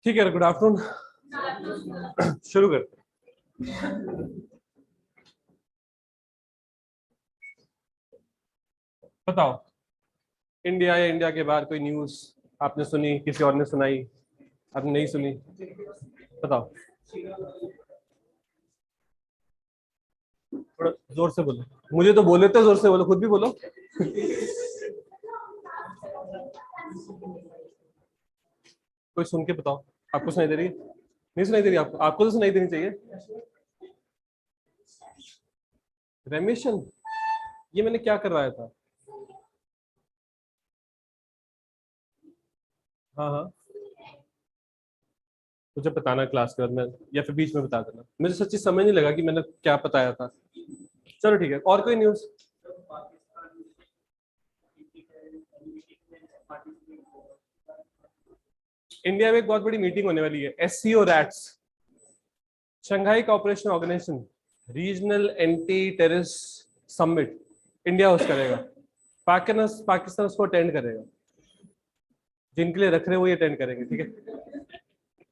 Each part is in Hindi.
ठीक है, गुड आफ्टरनून। शुरू करते हैं। बताओ, इंडिया या इंडिया के बाहर कोई न्यूज आपने सुनी, किसी और ने सुनाई, आपने नहीं सुनी? बताओ, थोड़ा जोर से बोलो। मुझे तो बोले थे जोर से बोलो, खुद भी बोलो। कोई सुन के बताओ। आपको सुनाई दे रही है? नहीं सुनाई दे रही आपको? आपको तो सुनाई देनी चाहिए। रेमिशन? ये मैंने क्या करवाया था? हाँ हाँ, मुझे बताना क्लास के बाद में, या फिर बीच में बता देना। मुझे सच्ची समझ नहीं लगा कि मैंने क्या बताया था। चलो ठीक है, और कोई न्यूज? इंडिया में एक बहुत बड़ी मीटिंग होने वाली है, SCO RATS, Shanghai Cooperation Organisation Regional Anti Terrorist Summit. India host करेगा, पाकिस्तान पाकिस्तान उसको अटेंड करेगा। जिनके लिए रख रहे हैं वो ये अटेंड करेंगे, ठीक है।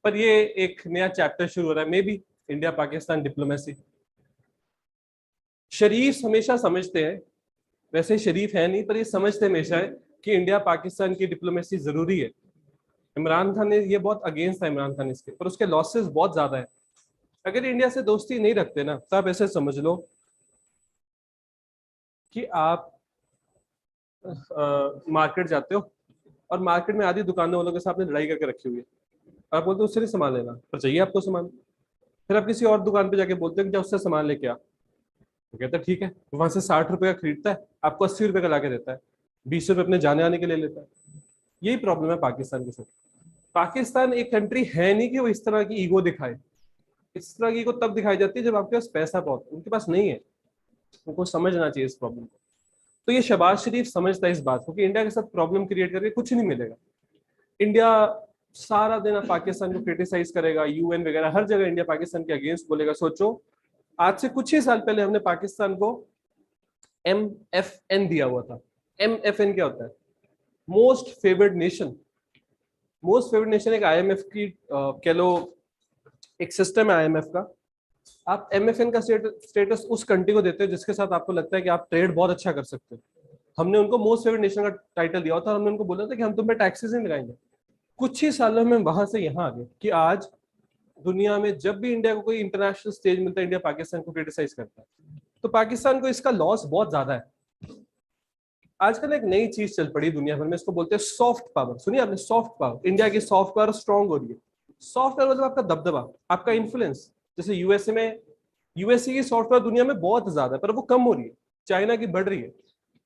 पर ये एक नया चैप्टर शुरू हो रहा है, maybe India Pakistan diplomacy. Sharif हमेशा समझते हैं, वैसे शरीफ है नहीं, पर ये समझते हमेशा है कि इंडिया पाकिस्तान की डिप्लोमेसी जरूरी है। इमरान खान ने ये बहुत अगेंस्ट था, इमरान खान इसके, पर उसके लॉसेस बहुत ज्यादा है। अगर इंडिया से दोस्ती नहीं रखते ना, तो आप ऐसे समझ लो कि आप मार्केट जाते हो और मार्केट में आधी दुकानों वालों के साथ आपने लड़ाई करके रखी हुई है। आप बोलते हो उससे नहीं सामान लेना, पर चाहिए आपको सामान। फिर आप किसी और दुकान पे जाके बोलते हो कि जा उससे सामान लेके आ, तो कहता है ठीक है। वहां से 60 रुपए का खरीदता है, आपको 80 रुपए का ला के देता है, 20 रुपए अपने जाने आने के लिए लेता है। यही प्रॉब्लम है पाकिस्तान के साथ। पाकिस्तान एक कंट्री है नहीं कि वो इस तरह की ईगो दिखाए। इस तरह की ईगो तब दिखाई जाती है जब आपके पास पैसा बहुत, उनके पास नहीं है। उनको समझना चाहिए इस प्रॉब्लम को। तो ये शहबाज शरीफ समझता है इस बात को कि इंडिया के साथ प्रॉब्लम क्रिएट करके कुछ नहीं मिलेगा। इंडिया सारा दिन पाकिस्तान को क्रिटिसाइज करेगा, यूएन वगैरह हर जगह इंडिया पाकिस्तान के अगेंस्ट बोलेगा। सोचो, आज से कुछ ही साल पहले हमने पाकिस्तान को MFN दिया हुआ था। MFN क्या होता है? Most favoured nation. Most favoured nation एक IMF की कह लो, एक सिस्टम है IMF का। आप MFN का स्टेटस उस कंट्री को देते हो जिसके साथ आपको लगता है कि आप ट्रेड बहुत अच्छा कर सकते हो। हमने उनको मोस्ट फेवर्ड नेशन का टाइटल दिया था, हमने उनको बोला था कि हम तुम पे टैक्सेस नहीं लगाएंगे। कुछ ही सालों में वहां से यहाँ आ गए कि आज दुनिया में जब भी इंडिया को कोई इंटरनेशनल स्टेज मिलता है, इंडिया पाकिस्तान को क्रिटिसाइज करता है। तो पाकिस्तान को इसका लॉस बहुत ज्यादा है। आजकल एक नई चीज चल पड़ी दुनिया भर में, इसको बोलते हैं सॉफ्ट पावर। सुनिए आपने, सॉफ्ट पावर। इंडिया की सॉफ्ट पावर स्ट्रांग हो रही है। सॉफ्ट पावर मतलब आपका दबदबा, आपका इन्फ्लुएंस। जैसे यूएसए में, यूएसए की सॉफ्ट पावर दुनिया में बहुत ज्यादा है, पर वो कम हो रही है। चाइना की बढ़ रही है।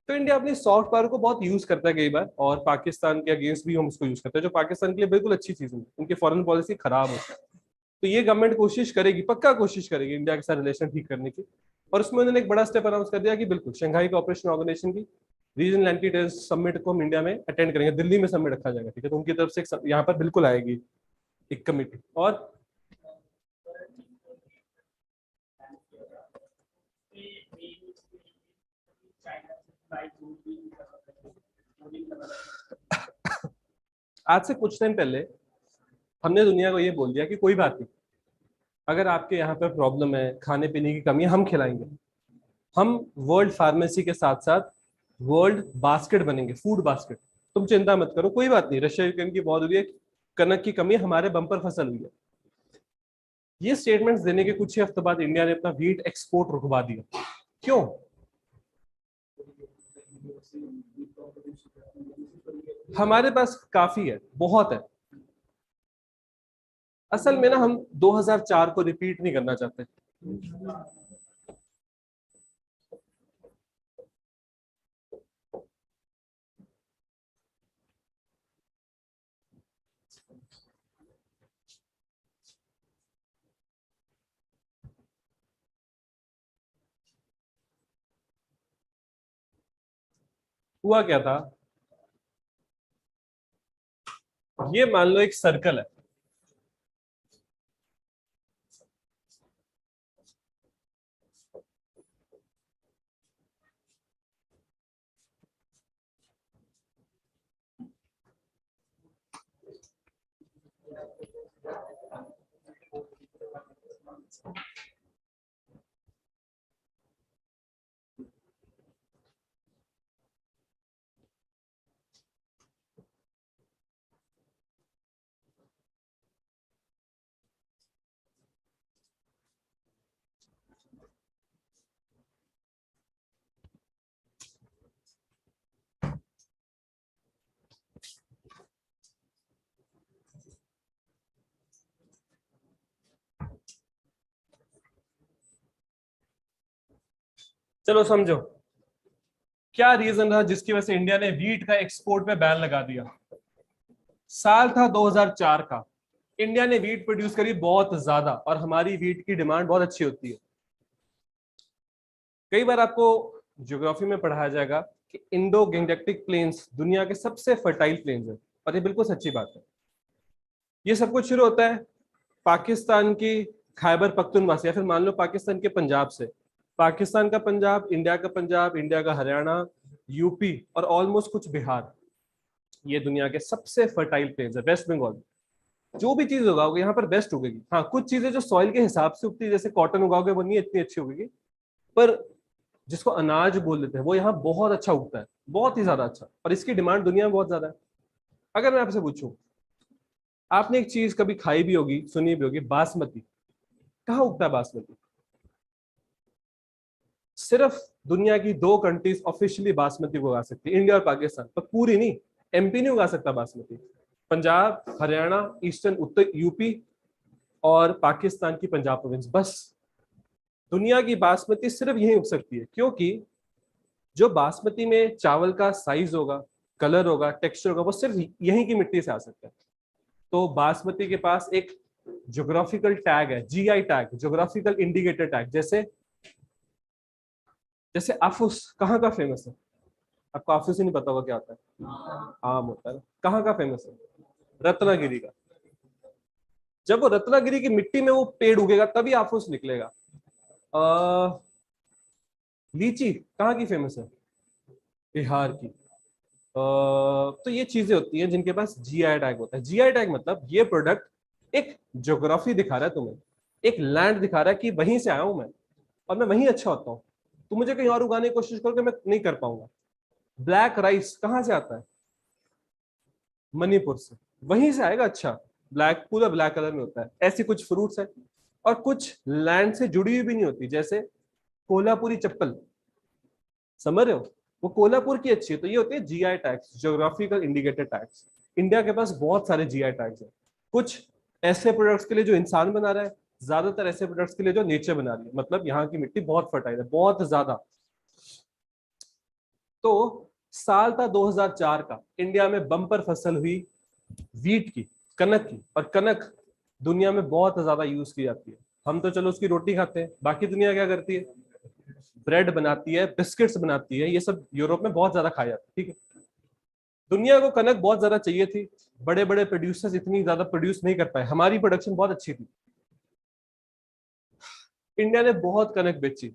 तो इंडिया अपनी सॉफ्ट पावर को बहुत यूज करता है कई बार, और पाकिस्तान के अगेंस्ट भी हम उसको यूज करते हैं, जो पाकिस्तान के लिए बिल्कुल अच्छी चीज है। उनकी फॉरेन पॉलिसी खराब है। तो ये गवर्नमेंट कोशिश करेगी, पक्का कोशिश करेगी इंडिया के साथ रिलेशन ठीक करने की। और उसमें उन्होंने एक बड़ा स्टेप अनाउंस कर दिया कि बिल्कुल शंघाई कोऑपरेशन ऑर्गेनाइजेशन की रीजनल एंटी टेररिस्ट समिट को हम इंडिया में अटेंड करेंगे। दिल्ली में समिट रखा जाएगा, ठीक है। तो उनकी तरफ से यहाँ पर बिल्कुल आएगी एक कमेटी। और आज से कुछ टाइम पहले हमने दुनिया को ये बोल दिया कि कोई बात नहीं, अगर आपके यहाँ पर प्रॉब्लम है, खाने पीने की कमी है, हम खिलाएंगे। हम वर्ल्ड फार्मेसी के साथ साथ वर्ल्ड बास्केट बनेंगे, फूड बास्केट। तुम चिंता मत करो, कोई बात नहीं। रशिया यूक्रेन की बहुत हो रही है, कनक की कमी हमारे बम्पर फसल हुई है। ये स्टेटमेंट्स देने के कुछ ही हफ्ते बाद इंडिया ने अपना व्हीट एक्सपोर्ट रुकवा दिया। क्यों? हमारे पास काफी है, बहुत है। असल में ना, हम 2004 को रिपीट नहीं करना चाहते। हुआ क्या था, ये मान लो एक सर्कल है। चलो समझो क्या रीजन रहा जिसकी वजह से इंडिया ने वीट का एक्सपोर्ट पे बैन लगा दिया। साल था 2004 का। इंडिया ने वीट प्रोड्यूस करी बहुत ज्यादा और हमारी वीट की डिमांड बहुत अच्छी होती है। कई बार आपको ज्योग्राफी में पढ़ाया जाएगा कि इंडो गैंजेटिक प्लेन्स दुनिया के सबसे फर्टाइल प्लेन्स है, और ये बिल्कुल सच्ची बात है। ये सब कुछ शुरू होता है पाकिस्तान की खैबर पख्तूनख्वा या फिर मान लो पाकिस्तान के पंजाब से। पाकिस्तान का पंजाब, इंडिया का हरियाणा, यूपी और ऑलमोस्ट कुछ बिहार, ये दुनिया के सबसे फर्टाइल प्लेन्स है। वेस्ट बंगाल, जो भी चीज उगाओगे यहाँ पर बेस्ट उगेगी। हाँ, कुछ चीजें जो सॉइल के हिसाब से उगती है, जैसे कॉटन उगाओगे वो नहीं इतनी अच्छी उगेगी, पर जिसको अनाज बोल देते हैं वो यहाँ बहुत अच्छा उगता है, बहुत ही ज्यादा अच्छा, और इसकी डिमांड दुनिया में बहुत ज्यादा है। अगर मैं आपसे पूछूं, आपने एक चीज कभी खाई भी होगी, सुनी भी होगी, बासमती। कहाँ उगता है बासमती? सिर्फ दुनिया की दो कंट्रीज ऑफिशियली बासमती को उगा सकती है, इंडिया और पाकिस्तान, पर पूरी नहीं। एमपी नहीं उगा सकता बासमती, पंजाब, हरियाणा, ईस्टर्न उत्तर यूपी और पाकिस्तान की पंजाब प्रोविंस, बस दुनिया की बासमती सिर्फ यही उग सकती है। क्योंकि जो बासमती में चावल का साइज होगा, कलर होगा, टेक्सचर होगा, वो सिर्फ यहीं की मिट्टी से आ सकता है। तो बासमती के पास एक ज्योग्राफिकल टैग है, GI tag, geographical indicator tag. जैसे जैसे आफूस कहाँ का फेमस है? आपको आफूस ही नहीं पता होगा क्या होता है? आम होता है। कहाँ का फेमस है? रत्नागिरी का। जब वो रत्नागिरी की मिट्टी में वो पेड़ उगेगा तभी आफूस निकलेगा। लीची कहाँ की फेमस है? बिहार की। तो ये चीजें होती हैं जिनके पास जीआई टैग होता है। जीआई टैग मतलब ये प्रोडक्ट एक ज्योग्राफी दिखा रहा है तुम्हें, एक लैंड दिखा रहा है कि वहीं से आया हूं मैं और मैं वहीं अच्छा होता हूँ। तो मुझे कहीं और उगाने की कोशिश करोगे मैं नहीं कर पाऊंगा। ब्लैक राइस कहाँ से आता है? मणिपुर से। वहीं से आएगा अच्छा, ब्लैक, पूरा ब्लैक कलर में होता है। ऐसी कुछ फ्रूट्स है और कुछ लैंड से जुड़ी हुई भी नहीं होती, जैसे कोल्हापुरी चप्पल, समझ रहे हो? वो कोल्हापुर की अच्छी है। तो ये होती है GI tags, geographical indicator tags. India के पास बहुत सारे जीआई टैग्स हैं, कुछ ऐसे प्रोडक्ट्स के लिए जो इंसान बना रहा है, ज्यादातर ऐसे प्रोडक्ट्स के लिए जो नेचर बना रही है। मतलब यहाँ की मिट्टी बहुत फर्टाइल है, बहुत ज्यादा। तो साल था 2004 का, इंडिया में बम्पर फसल हुई वीट की, कनक की। और कनक दुनिया में बहुत ज्यादा यूज की जाती है। हम तो चलो उसकी रोटी खाते हैं, बाकी दुनिया क्या करती है? ब्रेड बनाती है, बिस्किट्स बनाती है, ये सब यूरोप में बहुत ज्यादा खाया जाता है। ठीक है, दुनिया को कनक बहुत ज्यादा चाहिए थी। बड़े बड़े प्रोड्यूसर्स इतनी ज्यादा प्रोड्यूस नहीं कर पाए, हमारी प्रोडक्शन बहुत अच्छी थी। इंडिया ने बहुत कनक बेची,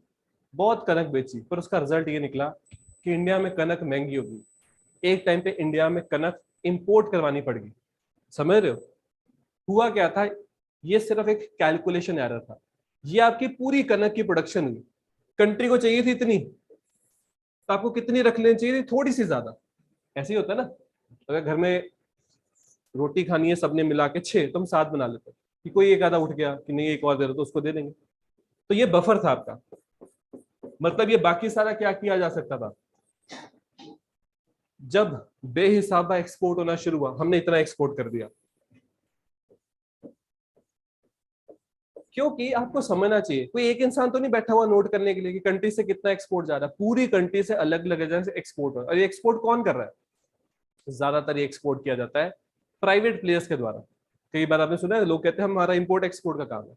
बहुत कनक बेची, पर उसका रिजल्ट ये निकला कि इंडिया में कनक महंगी होगी। एक टाइम पे इंडिया में कनक इंपोर्ट करवानी पड़ गई। समझ रहे हो हुआ क्या था? ये सिर्फ एक कैलकुलेशन एरर था। ये आपकी पूरी कनक की प्रोडक्शन हुई, कंट्री को चाहिए थी इतनी, तो आपको कितनी रख लेनी चाहिए थी? थोड़ी सी ज्यादा। ऐसे ही होता है ना, अगर घर में रोटी खानी है सबने मिला के 6, तो हम 7 बना लेते हैं कि कोई एक आधा उठ गया कि नहीं एक और दे दो तो उसको दे देंगे। तो ये बफर था आपका, मतलब ये बाकी सारा क्या किया जा सकता था। जब बेहिसाबा एक्सपोर्ट होना शुरू हुआ, हमने इतना एक्सपोर्ट कर दिया। क्योंकि आपको समझना चाहिए, कोई एक इंसान तो नहीं बैठा हुआ नोट करने के लिए कि कंट्री से कितना एक्सपोर्ट जा रहा है। पूरी कंट्री से अलग अलग जगह से एक्सपोर्ट हो रहा है। और ये एक्सपोर्ट कौन कर रहा है? ज्यादातर ये एक्सपोर्ट किया जाता है प्राइवेट प्लेयर्स के द्वारा। कई बार आपने सुना है लोग कहते हैं हमारा इंपोर्ट एक्सपोर्ट का काम है।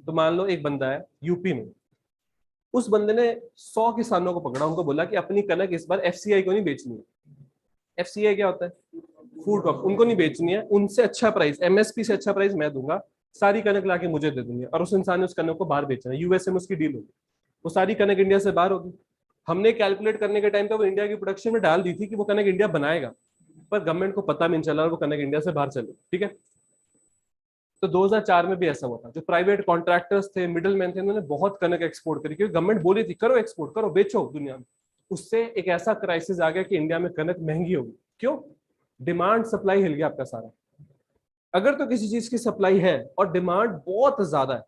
तो मान लो एक बंदा है यूपी में, उस बंदे ने 100 किसानों को पकड़ा, उनको बोला कि अपनी कनक इस बार एफसीआई को नहीं बेचनी है। एफसीआई क्या होता है? Food crop. उनको नहीं बेचनी है, उनसे अच्छा प्राइस, एमएसपी से अच्छा प्राइस मैं दूंगा, सारी कनक लाके मुझे दे दूंगी। और उस इंसान ने उस कनक को बाहर बेचना है, यूएसए में उसकी डील होगी, वो सारी कनक इंडिया से बाहर होगी। हमने कैलकुलेट करने के टाइम पे वो इंडिया की प्रोडक्शन में डाल दी थी कि वो कनक इंडिया बनाएगा, पर गवर्नमेंट को पता नहीं चला और वो कनक इंडिया से बाहर चले। ठीक है, तो 2004 में भी ऐसा हुआ था। जो प्राइवेट कॉन्ट्रैक्टर्स थे, मिडिल मैन थे, उन्होंने बहुत कनक एक्सपोर्ट करी क्योंकि गवर्नमेंट बोली थी करो एक्सपोर्ट, करो, बेचो दुनिया में। उससे एक ऐसा क्राइसिस आ गया कि इंडिया में कनक महंगी होगी। क्यों? डिमांड सप्लाई हिल गया आपका सारा। अगर तो किसी चीज की सप्लाई है और डिमांड बहुत ज्यादा है,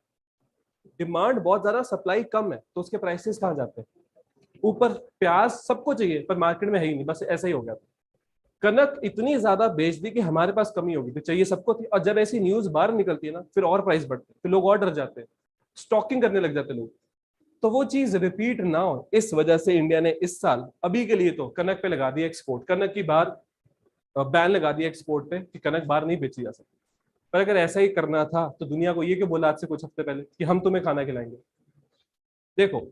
डिमांड बहुत ज्यादा सप्लाई कम है, तो उसके प्राइसेस कहाँ जाते हैं? ऊपर। प्याज सबको चाहिए पर मार्केट में है ही नहीं, बस ऐसा ही हो गया। कनक इतनी ज्यादा बेच दी कि हमारे पास कमी होगी, तो चाहिए सबको थी। और जब ऐसी न्यूज बाहर निकलती है ना, फिर और प्राइस बढ़ते हैं, फिर लोग और डर जाते हैं, स्टॉकिंग करने लग जाते हैं लोग। तो वो चीज रिपीट ना हो, इस वजह से इंडिया ने इस साल अभी के लिए तो कनक पे लगा दिया एक्सपोर्ट, कनक की बाहर बैन लगा दिया एक्सपोर्ट पे कि कनक बाहर नहीं बेची जा सकती। पर अगर ऐसा ही करना था तो दुनिया को ये क्यों बोला आज से कुछ हफ्ते पहले कि हम तुम्हें खाना खिलाएंगे। देखो,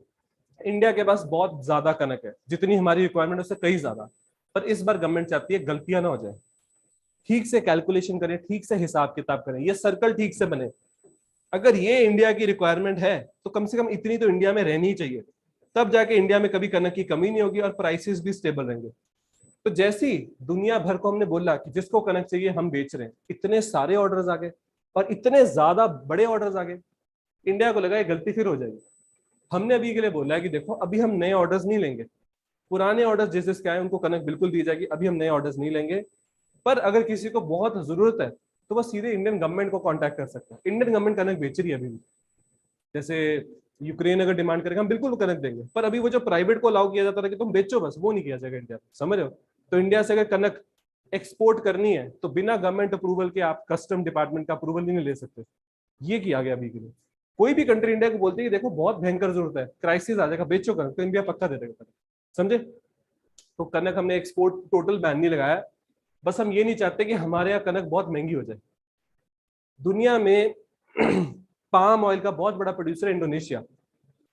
इंडिया के पास बहुत ज्यादा कनक है, जितनी हमारी रिक्वायरमेंट उससे कहीं ज्यादा। पर इस बार गवर्नमेंट चाहती है गलतियां ना हो जाए, ठीक से कैलकुलेशन करें, ठीक से हिसाब किताब करें, ये सर्कल ठीक से बने। अगर ये इंडिया की रिक्वायरमेंट है तो कम से कम इतनी तो इंडिया में रहनी ही चाहिए, तब जाके इंडिया में कभी कनक की कमी नहीं होगी और प्राइसेस भी स्टेबल रहेंगे। तो जैसी दुनिया भर को हमने बोला कि जिसको कनक चाहिए हम बेच रहे हैं, इतने सारे ऑर्डर्स आ गए और इतने ज्यादा बड़े ऑर्डर्स आ गए, इंडिया को लगा ये गलती फिर हो जाएगी। हमने अभी के लिए बोला है कि देखो अभी हम नए ऑर्डर्स नहीं लेंगे, पुराने ऑर्डर्स जिस जिसके आए उनको कनक बिल्कुल दी जाएगी, अभी हम नए ऑर्डर्स नहीं लेंगे। पर अगर किसी को बहुत जरूरत है तो वह सीधे इंडियन गवर्नमेंट को कांटेक्ट कर सकते हैं। इंडियन गवर्नमेंट कनक बेच रही है अभी भी, जैसे यूक्रेन अगर डिमांड करेगा हम बिल्कुल कनक देंगे। पर अभी वो जो प्राइवेट को अलाउ किया जाता था कि तुम बेचो बस, वो नहीं किया जाएगा इंडिया में, समझ रहे हो। तो इंडिया से अगर कनक एक्सपोर्ट करनी है तो बिना गवर्नमेंट अप्रूवल के आप कस्टम डिपार्टमेंट का अप्रूवल नहीं ले सकते। ये किया गया अभी के लिए। कोई भी कंट्री इंडिया को बोलती है कि देखो बहुत भयंकर जरूरत है, क्राइसिस आ जाएगा, बेचो कनक, तो इंडिया पक्का दे देगा, समझे। तो कनक हमने एक्सपोर्ट टोटल बैन नहीं लगाया, बस हम ये नहीं चाहते कि हमारे यहाँ कनक बहुत महंगी हो जाए। दुनिया में पाम ऑयल का बहुत बड़ा प्रोड्यूसर है इंडोनेशिया,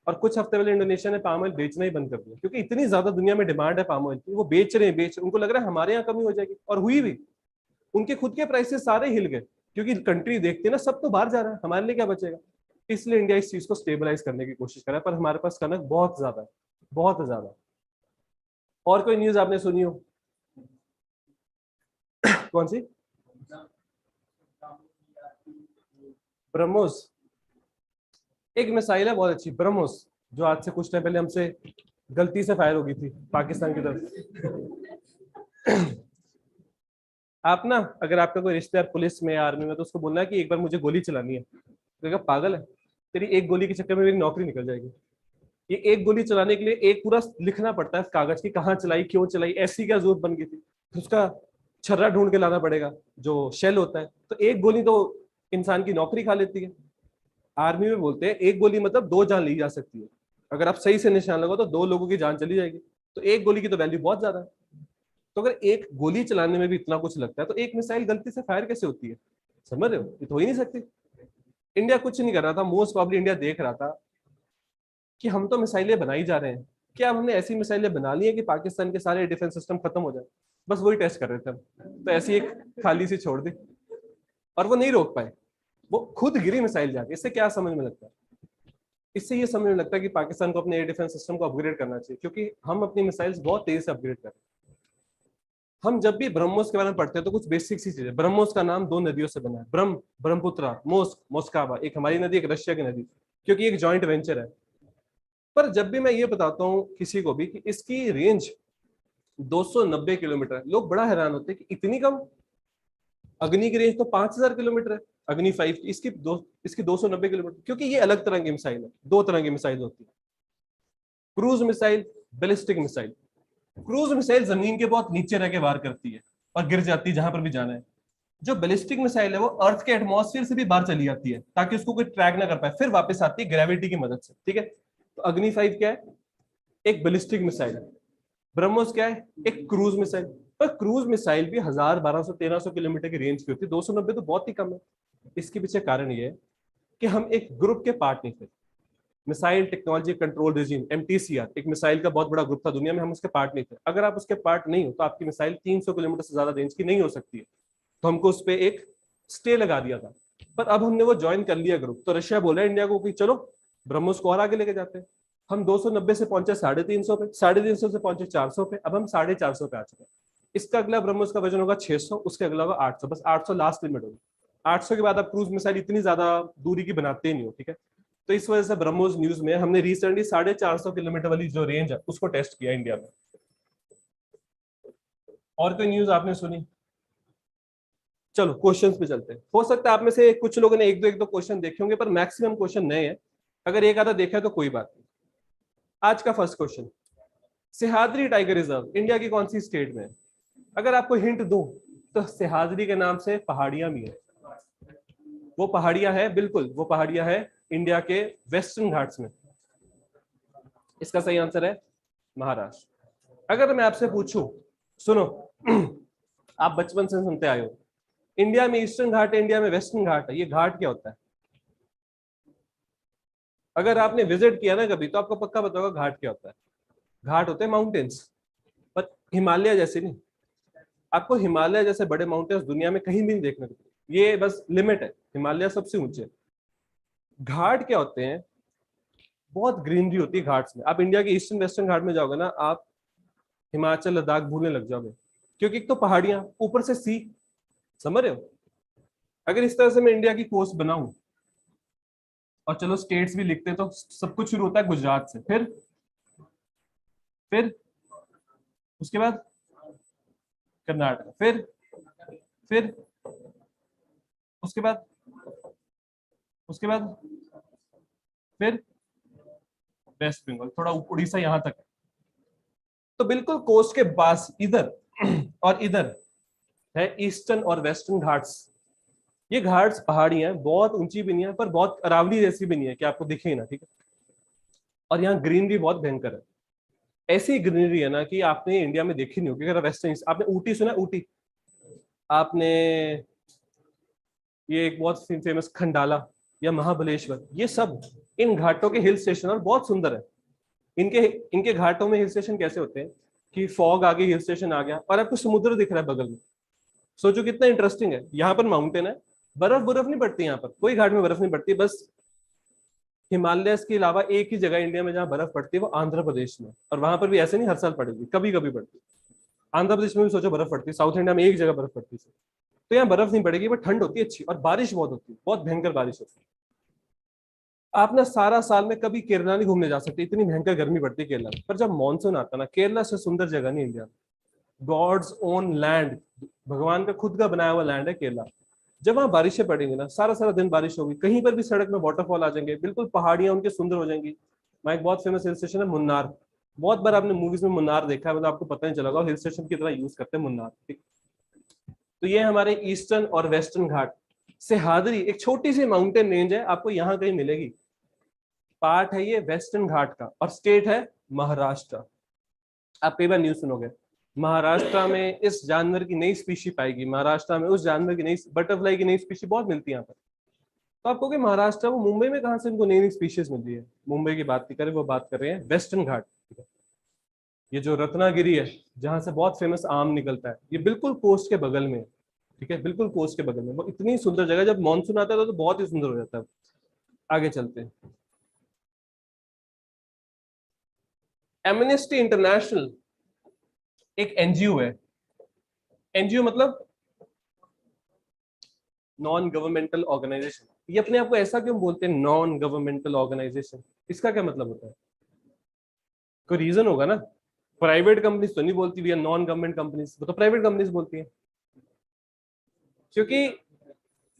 और कुछ हफ्ते पहले इंडोनेशिया ने पाम ऑयल बेचना ही बंद कर दिया क्योंकि इतनी ज्यादा दुनिया में डिमांड है पाम ऑयल की। वो बेच रहे हैं, उनको लग रहा है हमारे यहाँ कमी हो जाएगी, और हुई भी। उनके खुद के प्राइसेस सारे हिल गए क्योंकि कंट्री देखते हैं ना, सब तो बाहर जा रहा है, हमारे लिए क्या बचेगा। इसलिए इंडिया इस चीज को स्टेबलाइज करने की कोशिश कर रहा है, पर हमारे पास कनक बहुत ज्यादा है, बहुत ज्यादा। और कोई न्यूज आपने सुनी हो? कौन सी? ब्रह्मोस एक मिसाइल है बहुत अच्छी, ब्रह्मोस, जो आज से कुछ टाइम पहले हमसे गलती से फायर हो गई थी पाकिस्तान की तरफ। आप ना, अगर आपका कोई रिश्तेदार पुलिस में या आर्मी में, तो उसको बोलना है कि एक बार मुझे गोली चलानी है। तो पागल है, तेरी एक गोली के चक्कर में मेरी नौकरी निकल जाएगी। ये एक गोली चलाने के लिए एक पूरा लिखना पड़ता है कागज की, कहाँ चलाई, क्यों चलाई, ऐसी क्या जरूरत बन गई थी, उसका छर्रा ढूंढ के लाना पड़ेगा जो शेल होता है। तो एक गोली तो इंसान की नौकरी खा लेती है। आर्मी में बोलते हैं एक गोली मतलब 2 जान ली जा सकती है, अगर आप सही से निशान लगाओ तो 2 लोगों की जान चली जाएगी। तो एक गोली की तो वैल्यू बहुत ज्यादा है। तो अगर एक गोली चलाने में भी इतना कुछ लगता है तो एक मिसाइल गलती से फायर कैसे होती है, समझ रहे हो, ये तो हो ही नहीं सकती। इंडिया कुछ नहीं कर रहा था, मोस्ट प्रॉब्ली इंडिया देख रहा था कि हम तो मिसाइलें बनाई जा रहे हैं, क्या अब हमने ऐसी मिसाइलें बना ली है कि पाकिस्तान के सारे डिफेंस सिस्टम खत्म हो जाए। बस वही टेस्ट कर रहे थे हम, तो ऐसी एक खाली सी छोड़ दी और वो नहीं रोक पाए, वो खुद गिरी मिसाइल जाके। इससे क्या समझ में लगता है? इससे ये समझ में लगता है कि पाकिस्तान को अपने एयर डिफेंस सिस्टम को अपग्रेड करना चाहिए, क्योंकि हम अपनी मिसाइल्स बहुत तेजी से अपग्रेड कर रहे हैं। हम जब भी ब्रह्मोस के बारे में पढ़ते हैं तो कुछ बेसिक सी चीजें, ब्रह्मोस का नाम 2 नदियों से बना है, ब्रह्मपुत्रा, मोस्कावा, एक हमारी नदी, एक रशिया की नदी, क्योंकि एक जॉइंट वेंचर है। पर जब भी मैं ये बताता हूँ किसी को भी कि इसकी रेंज 290 किलोमीटर है, लोग बड़ा हैरान होते हैं कि इतनी कम। अग्नि की रेंज तो 5000 किलोमीटर है, अग्नि 5, इसकी 290 किलोमीटर, क्योंकि ये अलग तरह की मिसाइल है। 2 तरह की मिसाइल होती है, cruise missile, ballistic missile. Cruise missile जमीन के बहुत नीचे रह के वार करती है और गिर जाती है जहां पर भी जाना है। जो बैलिस्टिक मिसाइल है वो अर्थ के एटमॉस्फेयर से भी बाहर चली जाती है ताकि उसको कोई ट्रैक ना कर पाए, फिर वापस आती है ग्रेविटी की मदद से, ठीक है। तो अग्नि 5 क्या है? एक बैलिस्टिक मिसाइल। ब्रह्मोस क्या है? एक क्रूज मिसाइल। पर क्रूज मिसाइल भी 1000, 1200, 1300 किलोमीटर की रेंज की होती है, 290 तो बहुत ही कम है। इसके पीछे कारण ये है कि हम एक ग्रुप के पार्ट नहीं थे। Missile technology control regime, MTCR, एक मिसाइल का बहुत बड़ा ग्रुप था दुनिया में, हम उसके पार्ट नहीं थे। अगर आप उसके पार्ट नहीं हो तो आपकी मिसाइल 300 किलोमीटर से ज्यादा रेंज की नहीं हो सकती है। तो हमको उस पर एक स्टे लगा दिया था। पर अब हमने वो ज्वाइन कर लिया ग्रुप, तो रशिया बोला इंडिया को कि चलो ब्रह्मोस को और आगे लेके जाते हैं। हम 290 से पहुंचे 350 पे, 350 से पहुंचे 400 पे, अब हम 450 पे आ चुके हैं। इसका अगला ब्रह्मोस का वजन होगा 600, उसके अगला होगा 800, बस 800 लास्ट लिमिट होगी। 800 के बाद आप क्रूज मिसाइल इतनी ज्यादा दूरी की बनाते ही नहीं हो, ठीक है। तो इस वजह से ब्रह्मोस न्यूज में हमने रिसेंटली 450 किलोमीटर वाली जो रेंज है उसको टेस्ट किया इंडिया में। और कोई न्यूज आपने सुनी? चलो क्वेश्चंस पे चलते हैं। हो सकता है आप में से कुछ लोगों ने एक दो क्वेश्चन देखे होंगे, पर मैक्सिमम क्वेश्चन नए हैं। अगर एक आधा देखा है तो कोई बात नहीं। आज का first question, Sahyadri tiger reserve India की कौन सी स्टेट में है? अगर आपको हिंट दूं तो सिहाद्री के नाम से पहाड़ियां भी है। वो पहाड़ियां है, बिल्कुल वो पहाड़ियां है इंडिया के वेस्टर्न घाट्स में। इसका सही आंसर है महाराष्ट्र। अगर मैं आपसे पूछूं, सुनो, आप बचपन से सुनते आए हो, इंडिया में ईस्टर्न घाट है, इंडिया में वेस्टर्न घाट है, ये घाट क्या होता है? अगर आपने विजिट किया ना कभी, तो आपको पक्का पता होगा घाट क्या होता है। घाट होते हैं माउंटेन्स, पर हिमालय जैसे नहीं। आपको हिमालय जैसे बड़े माउंटेन्स दुनिया में कहीं भी नहीं देखने को, ये बस लिमिट है, हिमालय सबसे ऊंचे। घाट क्या होते हैं? बहुत ग्रीनरी होती है घाट्स में। आप इंडिया के ईस्टर्न वेस्टर्न घाट में जाओगे ना, आप हिमाचल लद्दाख भूलने लग जाओगे, क्योंकि एक तो पहाड़ियां, ऊपर से सी, समझ रहे हो? अगर इस तरह से मैं इंडिया की कोस्ट बनाऊं, और चलो स्टेट्स भी लिखते हैं, तो सब कुछ शुरू होता है गुजरात से, फिर उसके बाद कर्नाटक, फिर उसके बाद, उसके बाद फिर वेस्ट बंगाल, थोड़ा उड़ीसा यहां तक है। तो बिल्कुल कोस्ट के पास इधर और इधर है ईस्टर्न और वेस्टर्न घाट्स। ये घाट्स पहाड़ियां हैं, बहुत ऊंची भी नहीं है, पर बहुत अरावली जैसी भी नहीं है कि आपको दिखे ही ना, ठीक है। और यहाँ ग्रीनरी बहुत भयंकर है। ऐसी ग्रीनरी है ना कि आपने इंडिया में देखी नहीं होगी। अगर वेस्टर्न, आपने ऊटी सुना? ऊटी आपने, ये एक बहुत फेमस खंडाला या महाबलेश्वर, ये सब इन घाटों के हिल स्टेशन और बहुत सुंदर है। इनके इनके घाटों में हिल स्टेशन कैसे होते हैं कि फॉग आ गई, हिल स्टेशन आ गया और आपको समुद्र दिख रहा है बगल में। सोचो कितना इंटरेस्टिंग है। यहाँ पर माउंटेन है, बर्फ बर्फ नहीं पड़ती, यहाँ पर कोई घाट में बर्फ नहीं पड़ती। बस हिमालय के अलावा एक ही जगह इंडिया में जहाँ बर्फ पड़ती है, वो आंध्र प्रदेश में। और वहां पर भी ऐसे नहीं हर साल पड़ेगी, कभी कभी पड़ती है। आंध्र प्रदेश में भी सोचो बर्फ पड़ती है, साउथ इंडिया में एक जगह बर्फ पड़ती है। तो यहाँ बर्फ नहीं पड़ेगी, बट ठंड होती है अच्छी, और बारिश बहुत होती है, बहुत भयंकर बारिश होती है। आप ना सारा साल में कभी केरला नहीं घूमने जा सकते, इतनी भयंकर गर्मी पड़ती है केरला में। पर जब मानसून आता है ना, केरला से सुंदर जगह नहीं इंडिया में। गॉड्स ओन लैंड, भगवान का खुद का बनाया हुआ लैंड है केरला। जब वहां बारिशें पड़ेंगी ना, सारा सारा दिन बारिश होगी, कहीं पर भी सड़क में वाटरफॉल आ जाएंगे, बिल्कुल पहाड़ियां उनके सुंदर हो जाएंगी। वहाँ एक बहुत फेमस हिल स्टेशन है मुन्नार। बहुत बार आपने मूवीज में मुन्नार देखा है, मतलब आपको पता नहीं चलेगा, हिल स्टेशन की तरह यूज करते हैं मुन्नार, ठीक। तो ये हमारे ईस्टर्न और वेस्टर्न घाट। सिहादरी एक छोटी सी माउंटेन रेंज है, आपको यहाँ कहीं मिलेगी। पार्ट है ये वेस्टर्न घाट का, और स्टेट है महाराष्ट्र। आप कई बार न्यूज सुनोगे, महाराष्ट्र में इस जानवर की नई स्पीशी पाएगी, महाराष्ट्र में उस जानवर की नई, बटरफ्लाई की नई स्पीशी बहुत मिलती है यहाँ पर। तो आपको कि महाराष्ट्र, वो मुंबई में कहाँ से इनको नई नई स्पीशीज मिल रही है? मुंबई की बात नहीं करें, वो बात कर रहे हैं वेस्टर्न घाट। ये जो रत्नागिरी है, जहां से बहुत फेमस आम निकलता है, ये बिल्कुल कोस्ट के बगल में है, ठीक है, बिल्कुल कोस्ट के बगल में। वो इतनी सुंदर जगह, जब मानसून आता है तो बहुत ही सुंदर हो जाता है। आगे चलते हैं। एमनेस्टी इंटरनेशनल एक एनजीओ है। एनजीओ मतलब नॉन गवर्नमेंटल ऑर्गेनाइजेशन। ये अपने आप को ऐसा क्यों बोलते हैं, नॉन गवर्नमेंटल ऑर्गेनाइजेशन? इसका क्या मतलब होता है? कोई रीजन होगा ना। प्राइवेट कंपनीज तो नहीं बोलती भैया नॉन गवर्नमेंट कंपनीज, वो तो प्राइवेट कंपनीज बोलती है, क्योंकि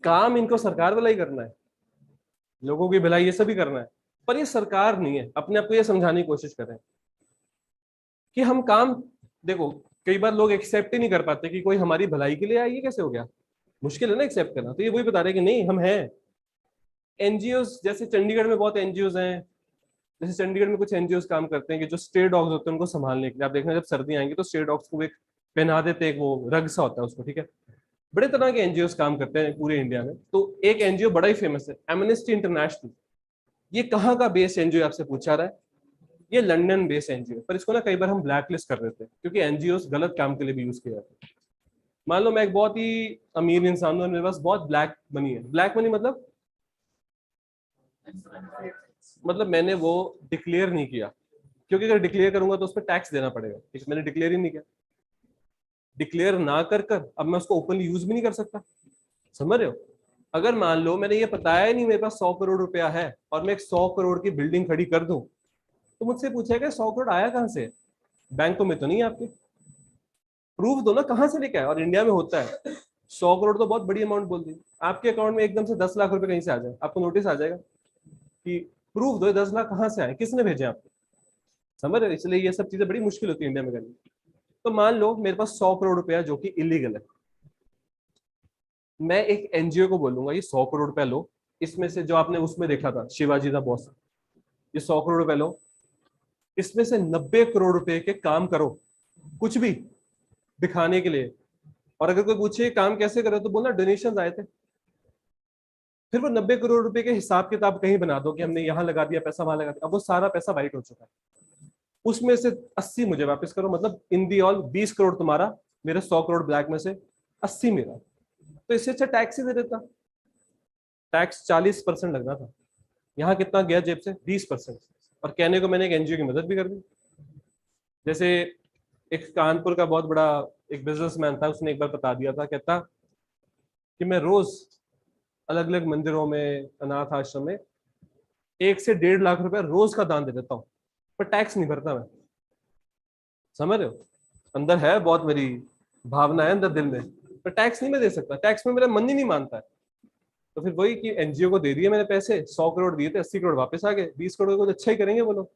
काम इनको सरकार वाला ही करना है, लोगों की भलाई ये सभी करना है। पर ये सरकार नहीं है, अपने आप को ये समझाने की कोशिश कर रहे हैं कि हम काम, देखो, कई बार लोग एक्सेप्ट ही नहीं कर पाते कि कोई हमारी भलाई के लिए आए, ये कैसे हो गया? मुश्किल है ना एक्सेप्ट करना। तो ये वही बता रहे हैं कि नहीं, हम हैं। एनजीओ, जैसे चंडीगढ़ में बहुत एनजीओ हैं। जैसे चंडीगढ़ में कुछ एनजीओ काम करते हैं कि जो स्ट्रे डॉग्स होते हैं उनको संभालने के लिए। आप देखना जब सर्दी आएंगी तो स्ट्रे डॉग्स को एक पहना देते हैं, वो रग सा होता है उसको, ठीक है। बड़े तरह के एनजीओ काम करते हैं पूरे इंडिया में। तो एक एनजीओ बड़ा ही फेमस है, एमनेस्टी इंटरनेशनल। ये कहाँ का बेस एनजीओ आपसे पूछा रहा है? ये लंदन बेस एनजीओ। पर इसको ना कई बार हम ब्लैक लिस्ट कर देते हैं, क्योंकि एनजीओ गलत काम के लिए भी यूज किया जाता है। मान लो मैं एक बहुत ही अमीर इंसान हूँ और मेरे पास बहुत ब्लैक मनी है। ब्लैक मनी मतलब मैंने वो डिक्लेयर नहीं किया, क्योंकि अगर डिक्लेयर करूंगा तो उस पर टैक्स देना पड़ेगा, ठीक है। मैंने डिक्लेयर ही नहीं किया। डिक्लेयर ना कर कर अब मैं उसको ओपनली यूज भी नहीं कर सकता, समझ रहे हो? अगर मान लो मैंने ये बताया ही नहीं मेरे पास 100 करोड़ रुपया है, और मैं एक 100 करोड़ की बिल्डिंग खड़ी कर दूं, तो मुझसे पूछेगा 100 करोड़ आया कहां से? बैंकों में तो नहीं है आपके, प्रूफ दो ना कहां से लेके आए। और इंडिया में होता है, 100 करोड़ तो बहुत बड़ी अमाउंट बोल दी, आपके अकाउंट में एकदम से 10 लाख रुपए कहीं से आ जाए, आपको नोटिस आ जाएगा कि प्रूफ दो, 10 लाख कहाँ से आए, किसने भेजे आपको? समझ रहे हो? इसलिए ये सब चीजें बड़ी मुश्किल होती है इंडिया में करनी। तो मान लो मेरे पास 100 करोड़ रुपया जो कि इलीगल है, मैं एक एनजीओ को बोलूंगा ये 100 करोड़ रुपया लो, इसमें से जो आपने उसमें देखा था शिवाजी दा बॉस, ये 100 करोड़ रुपया लो, इसमें से 90 करोड़ रुपए के काम करो, कुछ भी दिखाने के लिए। और अगर कोई पूछे काम कैसे करो तो बोलना डोनेशन आए थे। फिर वो 90 करोड़ रुपए के हिसाब किताब कहीं बना दो कि हमने यहाँ लगा दिया पैसा, वहां लगा दिया, अब वो सारा पैसा वाइट हो चुका है। उसमें से 80 मुझे वापस करो, मतलब इन दी ऑल 20 करोड़ तुम्हारा, मेरे 100 करोड़ ब्लैक में से 80 मेरा। तो इससे अच्छा टैक्स ही दे देता। टैक्स 40% लगना था, यहाँ कितना गया जेब से? 20%। और कहने को मैंने एक एनजीओ की मदद भी कर दी। जैसे एक कानपुर का बहुत बड़ा एक बिजनेसमैन था, उसने एक बार बता दिया था, कहता कि मैं रोज अलग अलग मंदिरों में, अनाथ आश्रम में 1 से 1.5 लाख रुपए रोज का दान दे देता हूँ, पर टैक्स नहीं भरता मैं। समझ रहे हो? अंदर है बहुत मेरी भावना है अंदर दिल में, पर टैक्स नहीं मैं दे सकता, टैक्स में मेरा मन ही नहीं मानता है। तो फिर वही कि एनजीओ को दे दिए मैंने पैसे, 100 करोड़ दिए थे, 80 करोड़ वापस आ गए, 20 करोड़ को तो अच्छा ही करेंगे वो लोग,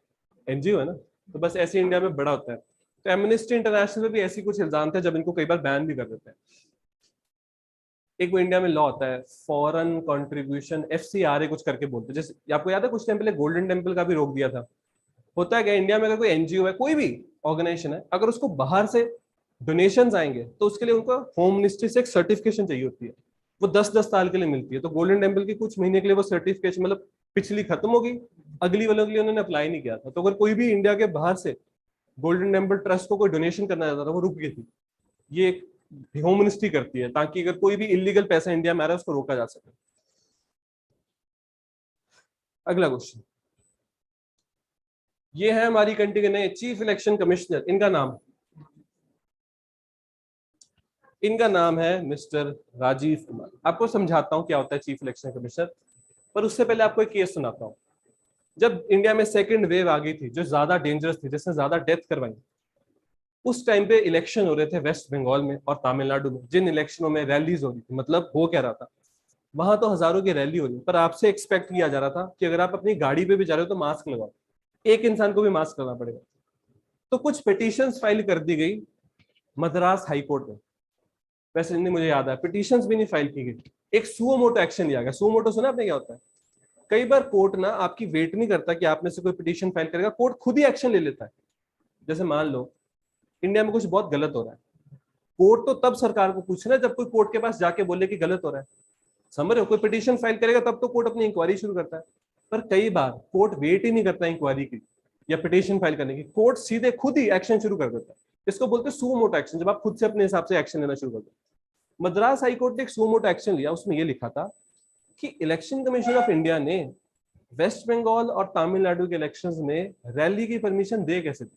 एनजीओ है ना। तो बस ऐसे इंडिया में बड़ा होता है। तो एमनेस्टी इंटरनेशनल में भी ऐसी कुछ इल्जाम थे, जब इनको कई बार बैन भी कर देते हैं। एक वो इंडिया में लॉ होता है फॉरेन कंट्रीब्यूशन, FCRA कुछ करके बोलते हैं। जैसे आपको याद है कुछ टाइम पहले गोल्डन टेम्पल का भी रोक दिया था। होता है क्या, इंडिया में अगर कोई एनजीओ है, कोई भी ऑर्गेनाइजेशन है, अगर उसको बाहर से डोनेशंस आएंगे तो उसके लिए उनको होम मिनिस्ट्री से एक सर्टिफिकेशन चाहिए होती है। वो 10-10 साल के लिए मिलती है। तो गोल्डन टेम्पल की कुछ महीने के लिए वो सर्टिफिकेशन, मतलब पिछली खत्म हो गई, अगली वालों के लिए उन्होंने अप्लाई नहीं किया था। तो अगर कोई भी इंडिया के बाहर से गोल्डन टेम्पल ट्रस्ट को कोई डोनेशन करना चाहता था, वो रुक गई थी। ये एक होम मिनिस्ट्री करती है, ताकि अगर कोई भी इलीगल पैसा इंडिया में आ रहा है उसको रोका जा सके। अगला क्वेश्चन, ये है हमारी कंट्री के नए चीफ इलेक्शन कमिश्नर। इनका नाम है मिस्टर राजीव कुमार। आपको समझाता हूं क्या होता है चीफ इलेक्शन कमिश्नर, पर उससे पहले आपको एक केस सुनाता हूं। जब इंडिया में सेकंड वेव आ गई थी, जो ज्यादा डेंजरस थी, जिसने ज्यादा डेथ करवाई, उस टाइम पे इलेक्शन हो रहे थे वेस्ट बंगाल में और तमिलनाडु में, जिन इलेक्शनों में रैलीज हो रही थी। मतलब हो क्या रहा था, वहां तो हजारों की रैली हो रही है, पर आपसे एक्सपेक्ट किया जा रहा था कि अगर आप अपनी गाड़ी पे भी जा रहे हो तो मास्क लगाओ, एक इंसान को भी मास्क लगाना पड़ेगा। तो कुछ पिटीशन फाइल कर दी गई मद्रास हाईकोर्ट में। वैसे नहीं मुझे याद है, पिटीशंस भी नहीं फाइल की गई, एक सुओ मोटो एक्शन लिया गया। सुओ मोटो सुना आपने क्या होता है? कई बार कोर्ट ना आपकी वेट नहीं करता कि आप में से कोई पिटीशन फाइल करेगा, कोर्ट खुद ही एक्शन ले लेता है। जैसे मान लो इंडिया में कुछ बहुत गलत हो रहा है, कोर्ट तो तब सरकार को पूछना जब कोई कोर्ट के पास जाके बोले कि गलत हो रहा है। समझ रहे हो? कोई पिटीशन फाइल करेगा तब तो कोर्ट अपनी इंक्वायरी शुरू करता है। पर कई बार कोर्ट वेट ही नहीं करता इंक्वायरी की या पिटीशन फाइल करने की, कोर्ट सीधे खुद ही एक्शन शुरू कर देता है। इसको बोलते हैं सुओ मोटो एक्शन, जब आप खुद से अपने हिसाब से एक्शन लेना शुरू कर दो। मद्रास हाईकोर्ट ने एक सुओ मोटो एक्शन लिया, उसमें यह लिखा था कि इलेक्शन कमीशन ऑफ इंडिया ने वेस्ट बंगाल और तमिलनाडु के इलेक्शंस में रैली की परमिशन दे कैसे दी।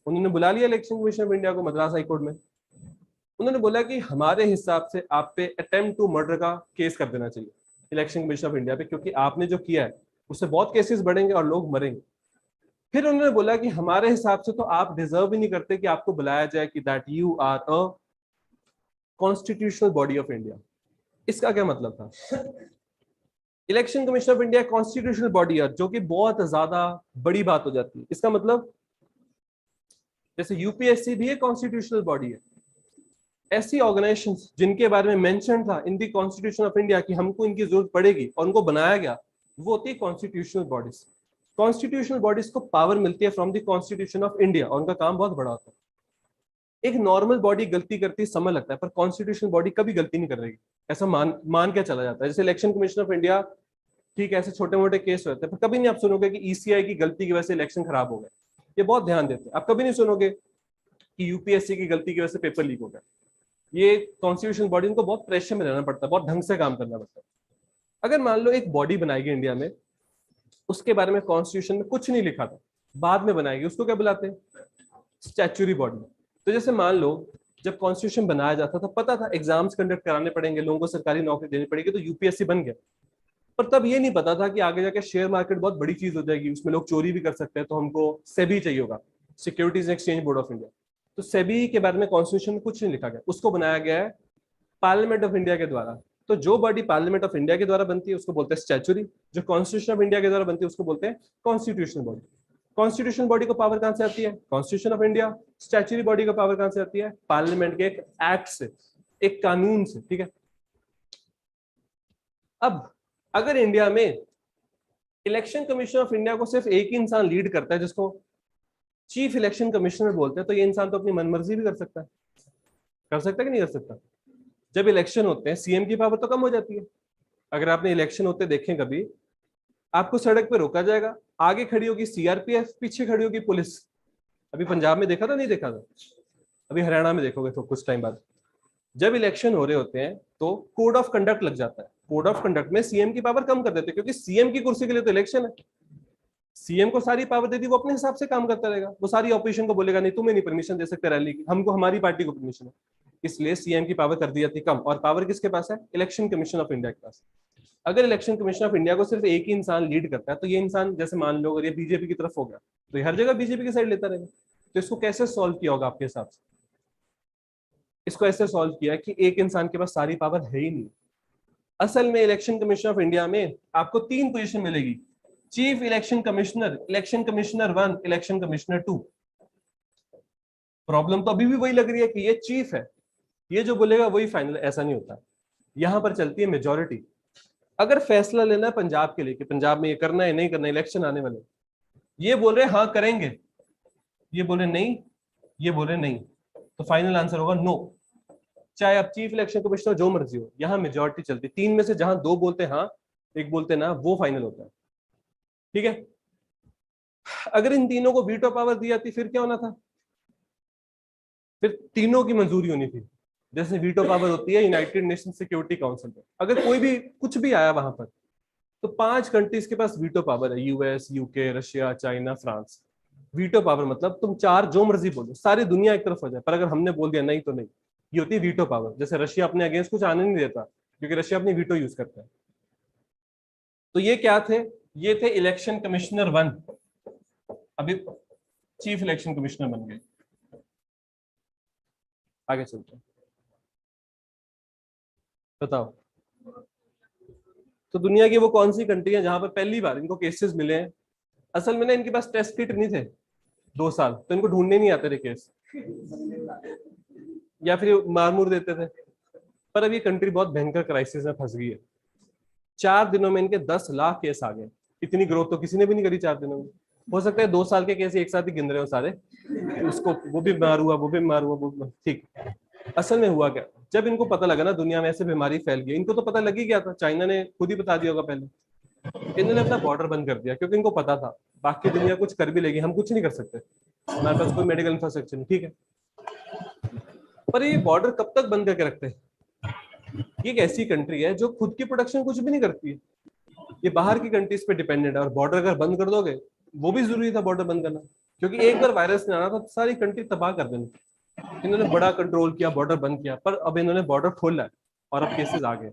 उन्होंने बुला लिया इलेक्शन कमीशन ऑफ इंडिया को मद्रास हाईकोर्ट में। उन्होंने बोला कि हमारे हिसाब से आप पे अटेम्प्ट टू मर्डर का केस कर देना चाहिए इलेक्शन कमीशन ऑफ इंडिया पे, क्योंकि आपने जो किया है उससे बहुत केसेस बढ़ेंगे और लोग मरेंगे। फिर उन्होंने बोला कि हमारे हिसाब से तो आप डिजर्व ही नहीं करते कि आपको बुलाया जाए, कि that you are a constitutional body of India. इसका क्या मतलब था? Election Commission of India constitutional body है, जो कि बहुत ज्यादा बड़ी बात हो जाती है। इसका मतलब जैसे यूपीएससी भी एक कॉन्स्टिट्यूशनल बॉडी है, ऐसी ऑर्गेनाइजेशंस जिनके बारे में मेंशन था इन दी कॉन्स्टिट्यूशन ऑफ इंडिया कि हमको इनकी जरूरत पड़ेगी और उनको बनाया गया, वो होती है कॉन्स्टिट्यूशनल बॉडीज। कॉन्स्टिट्यूशनल बॉडीज को पावर मिलती है from the constitution of India और उनका काम बहुत बड़ा होता है। एक नॉर्मल बॉडी गलती करती है, समय लगता है, पर कॉन्स्टिट्यूशनल बॉडी कभी गलती नहीं कर रही, ऐसा मान के चला जाता है। जैसे इलेक्शन कमीशन ऑफ इंडिया, ठीक है, ऐसे छोटे मोटे केस होते हैं, पर कभी नहीं आप सुनोगे कि ईसीआई की गलती की वजह से इलेक्शन खराब हो गए। ये बहुत ध्यान देते हैं। आप कभी नहीं सुनोगे कि यूपीएससी की गलती की वजह से पेपर लीक हो गया। ये कॉन्स्टिट्यूशन बॉडी, उनको बहुत प्रेशर में रहना पड़ता है, बहुत ढंग से काम करना पड़ता है। अगर मान लो एक बॉडी बनाएगी इंडिया में, उसके बारे में कॉन्स्टिट्यूशन में कुछ नहीं लिखा था, बाद में बनाएगी, उसको क्या बुलाते हैं? Statutory body. तो जैसे मान लो जब कॉन्स्टिट्यूशन बनाया जाता था, पता था एग्जाम्स कंडक्ट कराने पड़ेंगे, लोगों को सरकारी नौकरी देनी पड़ेगी, तो यूपीएससी बन गया। पर तब ये नहीं पता था कि आगे जाके शेयर मार्केट बहुत बड़ी चीज हो जाएगी, उसमें लोग चोरी भी कर सकते हैं, तो हमको सेबी चाहिए होगा, securities exchange board of India. तो सेबी के बारे में कॉन्स्टिट्यूशन में कुछ नहीं लिखा गया, उसको बनाया गया है पार्लियामेंट ऑफ इंडिया के द्वारा। तो जो बॉडी पार्लियामेंट ऑफ इंडिया के द्वारा बनती है उसको बोलते हैं स्टैच्यूरी, जो कॉन्स्टिट्यूशन ऑफ इंडिया के द्वारा बनती है उसको बोलते हैं कॉन्स्टिट्यूशनल बॉडी। कॉन्स्टिट्यूशनल बॉडी को पावर कहां से आती है? Constitution of India. Statutory body को पावर कहां से आती है? पार्लियामेंट के एक एक्ट से, एक कानून से। ठीक है, अब अगर इंडिया में इलेक्शन कमीशन ऑफ इंडिया को सिर्फ एक ही इंसान लीड करता है, जिसको चीफ इलेक्शन कमिश्नर बोलते हैं तो ये इंसान तो अपनी मनमर्जी भी कर सकता है कि नहीं कर सकता? जब इलेक्शन होते हैं सीएम की पावर तो कम हो जाती है। अगर आपने इलेक्शन होते देखें कभी, आपको सड़क पे रोका जाएगा, आगे खड़ी होगी सीआरपीएफ, पीछे खड़ी होगी पुलिस। अभी पंजाब में देखा था, नहीं देखा था? अभी हरियाणा में देखोगे तो कुछ टाइम बाद जब इलेक्शन हो रहे होते हैं तो कोड ऑफ कंडक्ट लग जाता है। कोड ऑफ कंडक्ट में सीएम की पावर कम कर देते हैं, क्योंकि सीएम की कुर्सी के लिए तो इलेक्शन है। सीएम को सारी पावर दे दी, वो अपने हिसाब से काम करता रहेगा। वो सारी ऑपोजिशन को बोलेगा नहीं तुम्हें नहीं परमिशन दे सकते रैली की, हमको हमारी पार्टी को परमिशन है। इसलिए सीएम की पावर कर दी जाती कम। और पावर किसके पास है? इलेक्शन कमीशन ऑफ इंडिया के पास। अगर इलेक्शन कमीशन ऑफ इंडिया को सिर्फ एक ही इंसान लीड करता है तो ये इंसान, जैसे मान लो अगर ये बीजेपी की तरफ हो गया तो ये हर जगह बीजेपी की साइड लेता रहेगा। तो इसको कैसे सॉल्व किया होगा आपके हिसाब से? इसको ऐसे सॉल्व किया कि एक इंसान के पास सारी पावर है ही नहीं। असल में इलेक्शन कमीशन ऑफ इंडिया में आपको 3 पोजीशन मिलेगी: chief election commissioner, election commissioner 1, election commissioner 2। Problem तो अभी भी वही लग रही है कि ये चीफ है, ये जो बोलेगा वही फाइनल। ऐसा नहीं होता, यहां पर चलती है मेजोरिटी। अगर फैसला लेना है पंजाब के लिए कि पंजाब में ये करना है नहीं करना, इलेक्शन आने वाले, ये बोल रहे हाँ करेंगे, ये बोले नहीं, ये बोले नहीं, तो फाइनल आंसर होगा नो। चाहे आप चीफ इलेक्शन कमिश्नर जो मर्जी हो, यहां मेजोरिटी चलती। 3 में से जहां 2 बोलते हाँ, 1 बोलते ना, वो फाइनल होता है। ठीक है? अगर इन तीनों को वीटो पावर दी जाती फिर क्या होना था? फिर तीनों की मंजूरी होनी थी। जैसे वीटो पावर होती है यूनाइटेड नेशन सिक्योरिटी काउंसिल में, अगर कोई भी कुछ भी आया वहां पर, तो 5 कंट्रीज के पास वीटो पावर है: US, UK, Russia, China, France. Veto power मतलब तुम 4 जो मर्जी बोलो, सारी दुनिया एक तरफ हो जाए, पर अगर हमने बोल दिया नहीं तो नहीं, ये होती है वीटो पावर। जैसे रशिया अपने अगेंस्ट कुछ आने नहीं देता, क्योंकि रशिया अपनी वीटो यूज करता है। तो ये क्या थे? ये थे इलेक्शन कमिश्नर 1, अभी चीफ इलेक्शन कमिश्नर बन गए। आगे चलते हैं, बताओ तो दुनिया की वो कौन सी कंट्री है जहां पर पहली बार इनको केसेस मिले हैं? असल में ना इनके पास टेस्ट किट नहीं थे 2 साल, तो इनको ढूंढने नहीं आते थे केस, या फिर मार मुर देते थे। पर अब ये कंट्री बहुत भयंकर क्राइसिस में फंस गई है। 4 दिनों में इनके 10 लाख केस आ गए। इतनी ग्रोथ तो किसी ने भी नहीं करी 4 दिनों में। हो सकता है 2 साल के केस एक साथ ही गिन रहे हो सारे, उसको वो भी बीमार हुआ, वो भी बीमार हुआ, वो ठीक। असल में हुआ क्या, जब इनको पता लगा ना दुनिया में ऐसे बीमारी फैल गई, इनको तो पता लग ही गया था, चाइना ने खुद ही बता दिया होगा पहले। इन्होंने अपना बॉर्डर बंद कर दिया, क्योंकि इनको पता था बाकी दुनिया कुछ कर भी लेगी, हम कुछ नहीं कर सकते, हमारे पास कोई मेडिकल इंफ्रास्ट्रक्चर नहीं। ठीक है, पर ये बॉर्डर कब तक बंद करके रखते हैं? ये एक ऐसी कंट्री है जो खुद की प्रोडक्शन कुछ भी नहीं करती है, ये बाहर की कंट्रीज पे डिपेंडेंट है। और बॉर्डर अगर बंद कर दोगे, वो भी जरूरी था बॉर्डर बंद करना, क्योंकि एक बार वायरस ने आना था तो सारी कंट्री तबाह कर देनी। इन्होंने बड़ा कंट्रोल किया, बॉर्डर बंद किया, पर अब इन्होंने बॉर्डर खोला है और अब केसेस आ गए।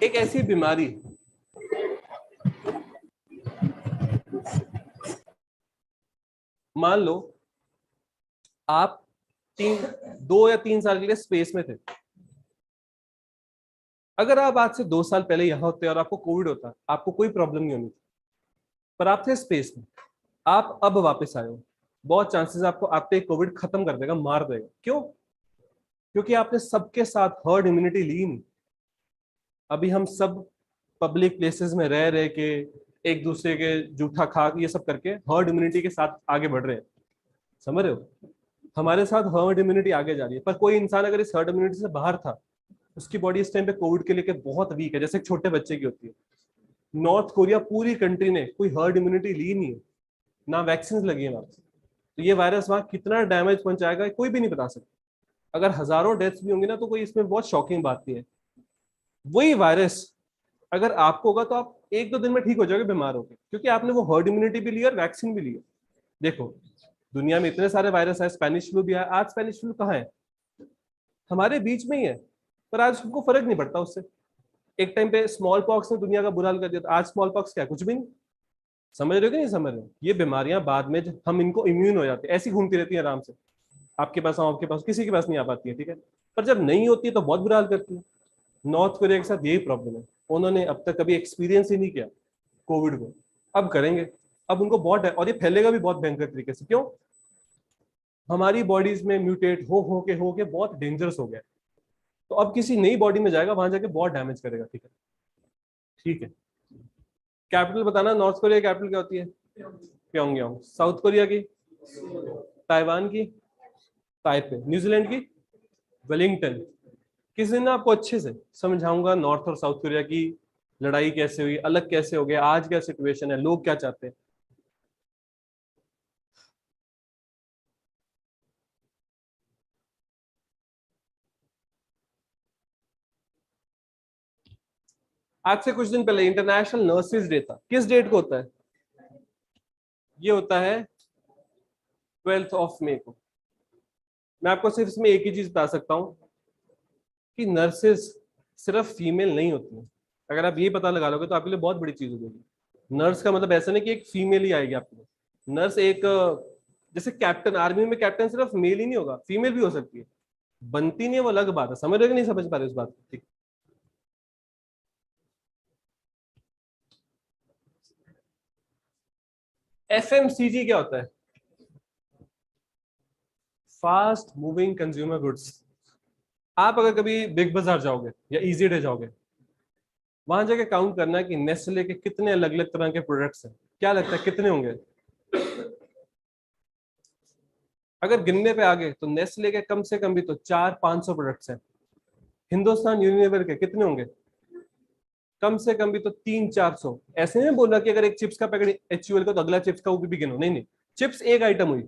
एक ऐसी बीमारी, मान लो आप 2 या 3 साल के लिए स्पेस में थे। अगर आप आज से 2 साल पहले यहां होते और आपको कोविड होता, आपको कोई प्रॉब्लम नहीं होनी थी, पर आप थे स्पेस में, आप अब वापस आए हो, बहुत चांसेस आपको आपके कोविड खत्म कर देगा, मार देगा। क्यों? क्योंकि आपने सबके साथ हर्ड इम्यूनिटी ली नहीं। अभी हम सब पब्लिक प्लेसेस में रह रहे के एक दूसरे के जूठा खा ये सब करके हर्ड इम्यूनिटी के साथ आगे बढ़ रहे हैं, समझ रहे हो? हमारे साथ हर्ड इम्यूनिटी आगे जा रही है, पर कोई इंसान अगर इस हर्ड इम्यूनिटी से बाहर था, उसकी बॉडी इस टाइम पे कोविड के लेके बहुत वीक है, जैसे एक छोटे बच्चे की होती है। नॉर्थ कोरिया पूरी कंट्री ने कोई हर्ड इम्यूनिटी ली नहीं है, ना वैक्सीन लगी है वहां। तो ये वायरस वहां कितना डैमेज पहुंचाएगा कोई भी नहीं बता सकता। अगर हजारों डेथ्स भी होंगी ना, तो कोई इसमें बहुत शॉकिंग बात नहीं है। वही वायरस अगर आपको होगा तो आप 1-2 दिन में ठीक हो जाओगे बीमार होकर, क्योंकि आपने वो हर्ड इम्यूनिटी भी ली और वैक्सीन भी ली है। देखो दुनिया में इतने सारे वायरस है, स्पेनिश फ्लू भी है, आज स्पेनिश फ्लू कहाँ है? हमारे बीच में ही है, पर आज हमको फर्क नहीं पड़ता उससे। एक टाइम पे स्मॉल पॉक्स ने दुनिया का बुरा हाल कर दिया था, आज स्मॉल पॉक्स क्या, कुछ भी नहीं। समझ रहे हो कि नहीं समझ रहे हो? ये बीमारियां बाद में जब हम इनको इम्यून हो जाते हैं, ऐसी घूमती रहती है आराम से, आपके पास आओ, आपके पास किसी के पास नहीं आ पाती है। ठीक है, पर जब नहीं होती है तो बहुत बुरा हाल करती है। नॉर्थ कोरिया के साथ यही प्रॉब्लम है, उन्होंने अब तक कभी एक्सपीरियंस ही नहीं किया कोविड को, अब करेंगे। अब उनको बहुत है, और ये फैलेगा भी बहुत भयंकर तरीके से। क्यों? हमारी बॉडीज में म्यूटेट हो के बहुत डेंजरस हो गया, तो अब किसी नई बॉडी में जाएगा, वहां जाके बहुत डैमेज करेगा। ठीक है, ठीक है। कैपिटल बताना, नॉर्थ कोरिया कैपिटल क्या होती है? प्योंगयांग। साउथ कोरिया की ताइवान की ताइपे। न्यूजीलैंड की वेलिंगटन। किस दिन आपको अच्छे से समझाऊंगा नॉर्थ और साउथ कोरिया की लड़ाई कैसे हुई, अलग कैसे हो गया, आज क्या सिचुएशन है, लोग क्या चाहते हैं। आज से कुछ दिन पहले इंटरनेशनल नर्सेज डे था। किस डेट को होता है? ये होता है 12 मई को। मैं आपको सिर्फ इसमें एक ही चीज बता सकता हूं कि नर्सेज सिर्फ फीमेल नहीं होती हैं। अगर आप ये पता लगा लोगे तो आपके लिए बहुत बड़ी चीज हो जाएगी। नर्स का मतलब ऐसा नहीं कि एक फीमेल ही आएगी आपके लिए। नर्स एक जैसे कैप्टन, आर्मी में कैप्टन सिर्फ मेल ही नहीं होगा, फीमेल भी हो सकती है। बनती नहीं है वो अलग बात है। समझ रहे कि नहीं समझ पा रहे उस बात को? ठीक। एफएमसीजी क्या होता है? Fast moving consumer goods. आप अगर कभी बिग बाजार जाओगे या इजी डे जाओगे, वहां जाके काउंट करना है कि नेस्ले के कितने अलग अलग तरह के प्रोडक्ट्स हैं। क्या लगता है कितने होंगे? अगर गिनने पे आगे तो नेस्ले के कम से कम भी तो 400-500 प्रोडक्ट्स हैं। हिंदुस्तान यूनिलीवर के कितने होंगे? कम से कम भी तो 300-400। ऐसे नहीं बोल रहा कि अगर एक चिप्स का पैकेट एचयूएल का तो अगला चिप्स का वो भी गिनो, नहीं नहीं। चिप्स एक आइटम हुई,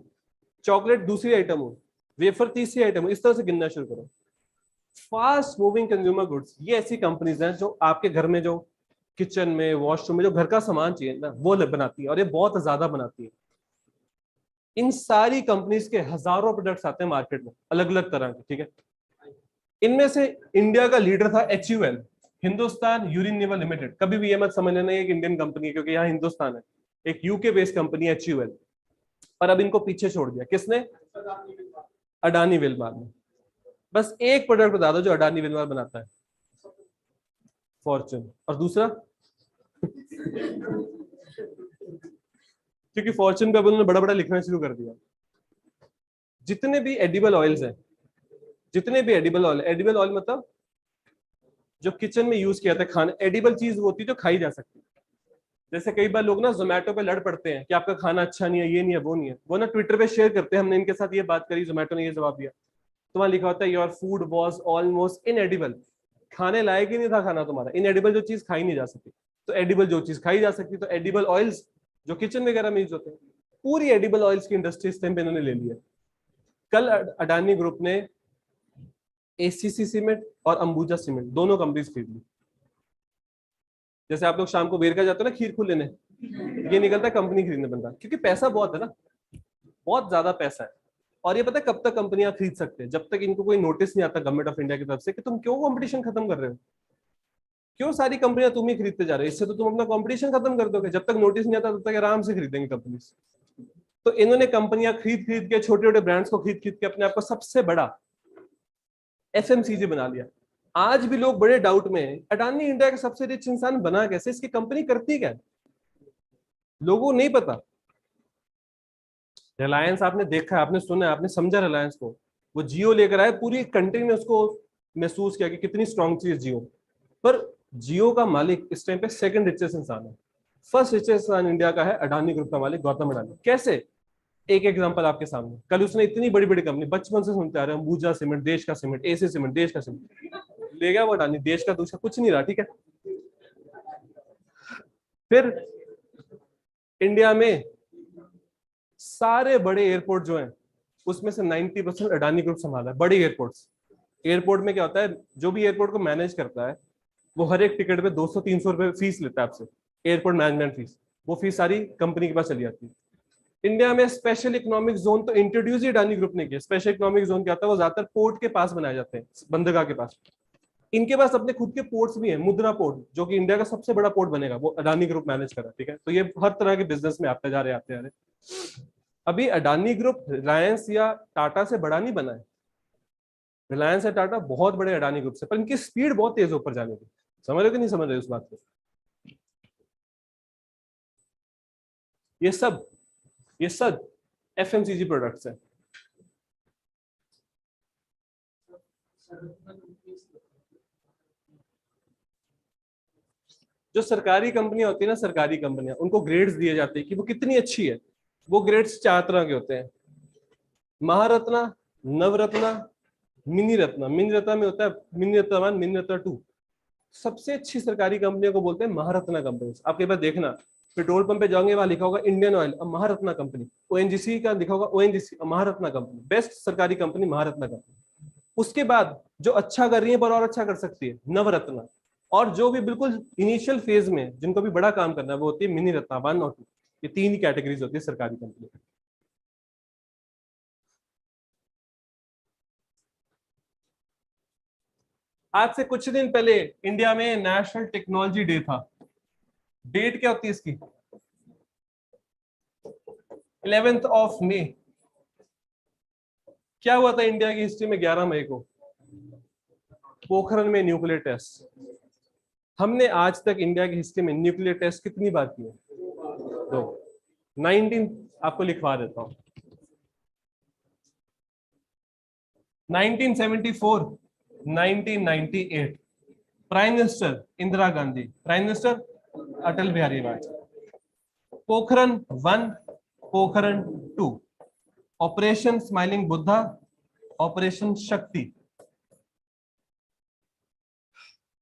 चॉकलेट दूसरी आइटम हुई, वेफर तीसरी आइटम हुई, इस तरह से गिनना शुरू करो। फास्ट मूविंग कंज्यूमर गुड्स ये ऐसी कंपनीज हैं जो आपके घर में जो किचन में वॉशरूम में जो घर का सामान चाहिए ना वो बनाती है, और ये बहुत ज्यादा बनाती है। इन सारी कंपनीज के हजारों प्रोडक्ट्स आते हैं मार्केट में अलग अलग तरह के, ठीक है। इनमें से इंडिया का लीडर था एचयूएल, हिंदुस्तान यूनिलीवर लिमिटेड। कभी भी ये मत समझ लेना एक इंडियन कंपनी है, क्योंकि यहाँ हिंदुस्तान है। एक यूके बेस्ड कंपनी एचयूएल, पर अब इनको पीछे छोड़ दिया। किसने? अडानी विल्मार ने। बस एक प्रोडक्ट बता दो जो अडानी विल्मार बनाता है। फॉर्चून। और दूसरा? क्योंकि फॉर्चून पे अब उन्होंने बड़ा बड़ा लिखना शुरू कर दिया। जितने भी एडिबल ऑयल्स हैं, जितने भी एडिबल ऑयल, एडिबल ऑयल मतलब जो किचन में यूज किया था खाने, एडिबल चीज वो होती है जो खाई जा सकती है। जैसे कई बार लोग ना जोमेटो पे लड़ पड़ते हैं कि आपका खाना अच्छा नहीं है, ये नहीं है, वो नहीं है। वो ना ट्विटर पे शेयर करते हैं, हमने इनके साथ ये बात करी, जोमेटो ने ये जवाब दिया। तो वहां लिखा होता है योर फूड वॉज ऑलमोस्ट इनएडिबल। खाने लायक ही नहीं था खाना तुम्हारा। इनएडिबल जो चीज खाई नहीं जा सकती, तो एडिबल जो चीज खाई जा सकती, तो एडिबल ऑयल्स जो किचन वगैरह में यूज होते हैं। पूरी एडिबल ऑयल्स की इंडस्ट्री इस टाइम पे इन्होंने ले ली है। कल अडानी ग्रुप ने एसीसी सीमेंट और अंबुजा सीमेंट दोनों कंपनीज खरीद ली। जैसे आप लोग शाम को बेरका जाते हो ना खीर खुल लेने, ये निकलता है कंपनी खरीदने बंदा, क्योंकि पैसा बहुत है ना, बहुत ज्यादा पैसा है। और ये पता है कब तक कंपनियां खरीद सकते हैं? जब तक इनको कोई नोटिस नहीं आता गवर्नमेंट ऑफ इंडिया की तरफ से कि तुम क्यों कंपटीशन खत्म कर रहे हो, क्यों सारी कंपनियां तुम ही खरीदते जा रहे हो, इससे तो तुम अपना कंपटीशन खत्म कर दोगे। जब तक नोटिस नहीं आता तब तक आराम से खरीदेंगे कंपनी। तो इन्होंने कंपनियां खरीद खरीद के, छोटे छोटे ब्रांड्स को खरीद खरीद के अपने आप को सबसे बड़ा एफएमसीजी बना लिया। आज भी लोग बड़े डाउट में हैं, अडानी इंडिया का सबसे रिच इंसान बना कैसे, इसकी कंपनी करती क्या है, लोगों को नहीं पता। रिलायंस आपने देखा, आपने सुना, आपने समझा रिलायंस को। वो जियो लेकर आए, पूरी कंट्री ने उसको महसूस किया कि कितनी स्ट्रॉन्ग चीज जियो। पर जियो का मालिक इस टाइम पे सेकंड रिचेस्ट इंसान है। फर्स्ट रिचेस्ट इंसान इंडिया का है अडानी ग्रुप का मालिक गौतम अडानी। कैसे? एक एग्जांपल आपके सामने। कल उसने इतनी बड़ी बड़ी कंपनी, बचपन से सुनते आ रहे हैं, अंबुजा सीमेंट देश का सीमेंट, एसी सीमेंट देश का सीमेंट, ले गया वो अडानी, देश का दूसरा कुछ नहीं रहा, ठीक है। फिर इंडिया में सारे बड़े एयरपोर्ट जो हैं उसमें से 90% अडानी ग्रुप संभाला है। बड़े एयरपोर्ट्स, एयरपोर्ट में क्या होता है, जो भी एयरपोर्ट को मैनेज करता है वो हर एक टिकट पे 200-300 रुपए फीस लेता है आपसे, एयरपोर्ट मैनेजमेंट फीस। वो फीस सारी कंपनी के पास चली जाती है। इंडिया में स्पेशल इकोनॉमिक जोन तो इंट्रोड्यूस ही अडानी ग्रुप ने किया। स्पेशल इकोनॉमिक जोन क्या होता है, वो ज्यादातर पोर्ट के पास बनाए जाते हैं, बंदरगाह के पास। इनके पास अपने खुद के पोर्ट्स भी हैं। मुद्रा पोर्ट जो कि इंडिया का सबसे बड़ा पोर्ट बनेगा, वो अडानी ग्रुप मैनेज कर रहा है, ठीक है। तो ये हर तरह के बिजनेस में आते जा रहे, आते जा रहे। अभी अडानी ग्रुप रिलायंस या टाटा से बड़ा नहीं बना है। रिलायंस या टाटा बहुत बड़े अडानी ग्रुप से, पर इनकी स्पीड बहुत तेज ऊपर जाने की। समझ रहे हो कि नहीं समझ रहे उस बात को? ये सब, ये सब एफएमसीजी प्रोडक्ट्स हैं। जो सरकारी कंपनियां होती है ना, सरकारी कंपनियां, उनको ग्रेड्स दिए जाते हैं कि वो कितनी अच्छी है। वो ग्रेड्स 4 तरह के होते हैं, महारत्ना, नवरत्ना, मिनी रत्ना। मिनी रत्ना में होता है मिनी रत्ना 1, मिनी रत्ना 2। सबसे अच्छी सरकारी कंपनियों को बोलते हैं महारत्ना कंपनी। आपके पास देखना, पेट्रोल पंप पे जाओगे वहां लिखा होगा Indian oil Maharatna company, ONGC का लिखा होगा ओएनजीसी महारत्ना कंपनी, बेस्ट सरकारी कंपनी महारत्ना कंपनी। उसके बाद जो अच्छा कर रही है पर और अच्छा कर सकती है, नवरत्ना। और जो भी बिल्कुल इनिशियल फेज में जिनको भी बड़ा काम करना है वो होती है मिनी रत्ना 1 और 2। ये 3 ही कैटेगरीज होती है सरकारी कंपनी। आज से कुछ दिन पहले इंडिया में नेशनल टेक्नोलॉजी डे था। डेट क्या होती है इसकी? 11 मई। क्या हुआ था इंडिया की हिस्ट्री में 11 मई को? पोखरण में न्यूक्लियर टेस्ट। हमने आज तक इंडिया की हिस्ट्री में न्यूक्लियर टेस्ट कितनी बार किए? 2। 19 आपको लिखवा देता हूं। 1974, 1998। Prime minister Indira Gandhi, prime minister Atal Bihari Vajpayee. Pokhran 1, Pokhran 2, operation smiling Buddha, operation Shakti.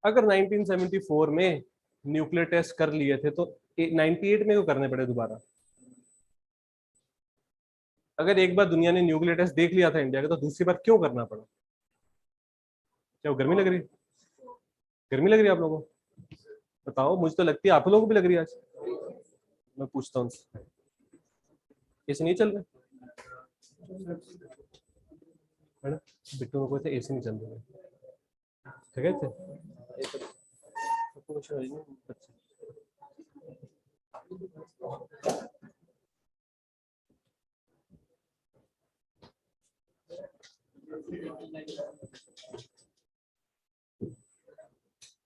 अगर 1974 में न्यूक्लियर टेस्ट कर लिए थे तो 98 में क्यों करने पड़े दोबारा? अगर एक बार दुनिया ने न्यूक्लियर टेस्ट देख लिया था इंडिया का तो दूसरी बार क्यों करना पड़ा? क्या वो गर्मी लग रही? गर्मी लग रही है आप लोगों को? बताओ, मुझे तो लगती है आप लोगों को भी लग रही है आज। मैं पूछता हूँ, एसी नहीं चल रहे? बिट्टू को कहते एसी नहीं चल रहे, क्या कहते?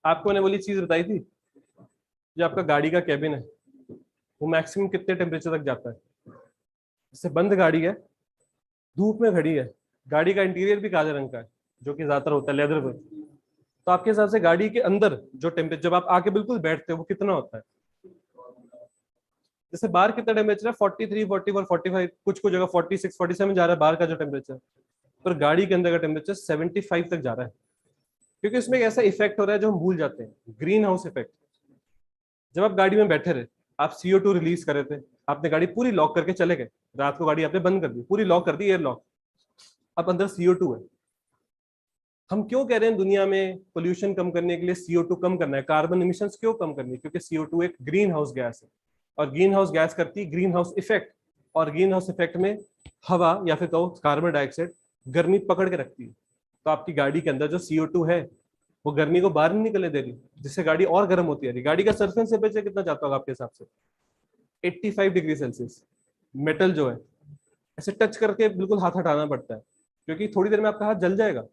आपको मैंने बोली चीज बताई थी, जो आपका गाड़ी का कैबिन है वो मैक्सिमम कितने टेम्परेचर तक जाता है? जैसे बंद गाड़ी है, धूप में खड़ी है, गाड़ी का इंटीरियर भी काले रंग का है जो कि ज्यादातर होता है लेदर में, तो आपके हिसाब से गाड़ी के अंदर जो टेम्परेचर जब आप आके बिल्कुल बैठते हो वो कितना होता है? जैसे बाहर कितना टेम्परेचर है? 43, 44, 45, कुछ कुछ जगह 46, 47 जा रहा है बाहर का जो टेम्परेचर, पर गाड़ी के अंदर का टेम्परेचर 75 तक जा रहा है। क्योंकि इसमें एक ऐसा इफेक्ट हो रहा है जो हम भूल जाते हैं, ग्रीन हाउस इफेक्ट। जब आप गाड़ी में बैठे रहे, आप CO2 रिलीज कर रहे थे, आपने गाड़ी पूरी लॉक करके चले गए, रात को गाड़ी आपने बंद कर दी, पूरी लॉक कर दी, एयर लॉक, अब अंदर CO2 है। हम क्यों कह रहे हैं दुनिया में पोल्यूशन कम करने के लिए CO2 कम करना है, कार्बन इमिशंस क्यों कम करनी है? क्योंकि CO2 एक ग्रीन हाउस गैस है और ग्रीन हाउस गैस करती है ग्रीन हाउस इफेक्ट, और ग्रीन हाउस इफेक्ट में हवा या फिर कहो कार्बन डाइऑक्साइड गर्मी पकड़ के रखती है। तो आपकी गाड़ी के अंदर जो CO2 है वो गर्मी को बाहर नहीं निकलने दे रही, जिससे गाड़ी और गर्म होती है। गाड़ी का सरफेस टेम्परेचर कितना जाता होगा आपके हिसाब से? 85 डिग्री सेल्सियस। मेटल जो है ऐसे टच करके बिल्कुल हाथ हटाना पड़ता है, क्योंकि थोड़ी देर में आपका हाथ जल जाएगा।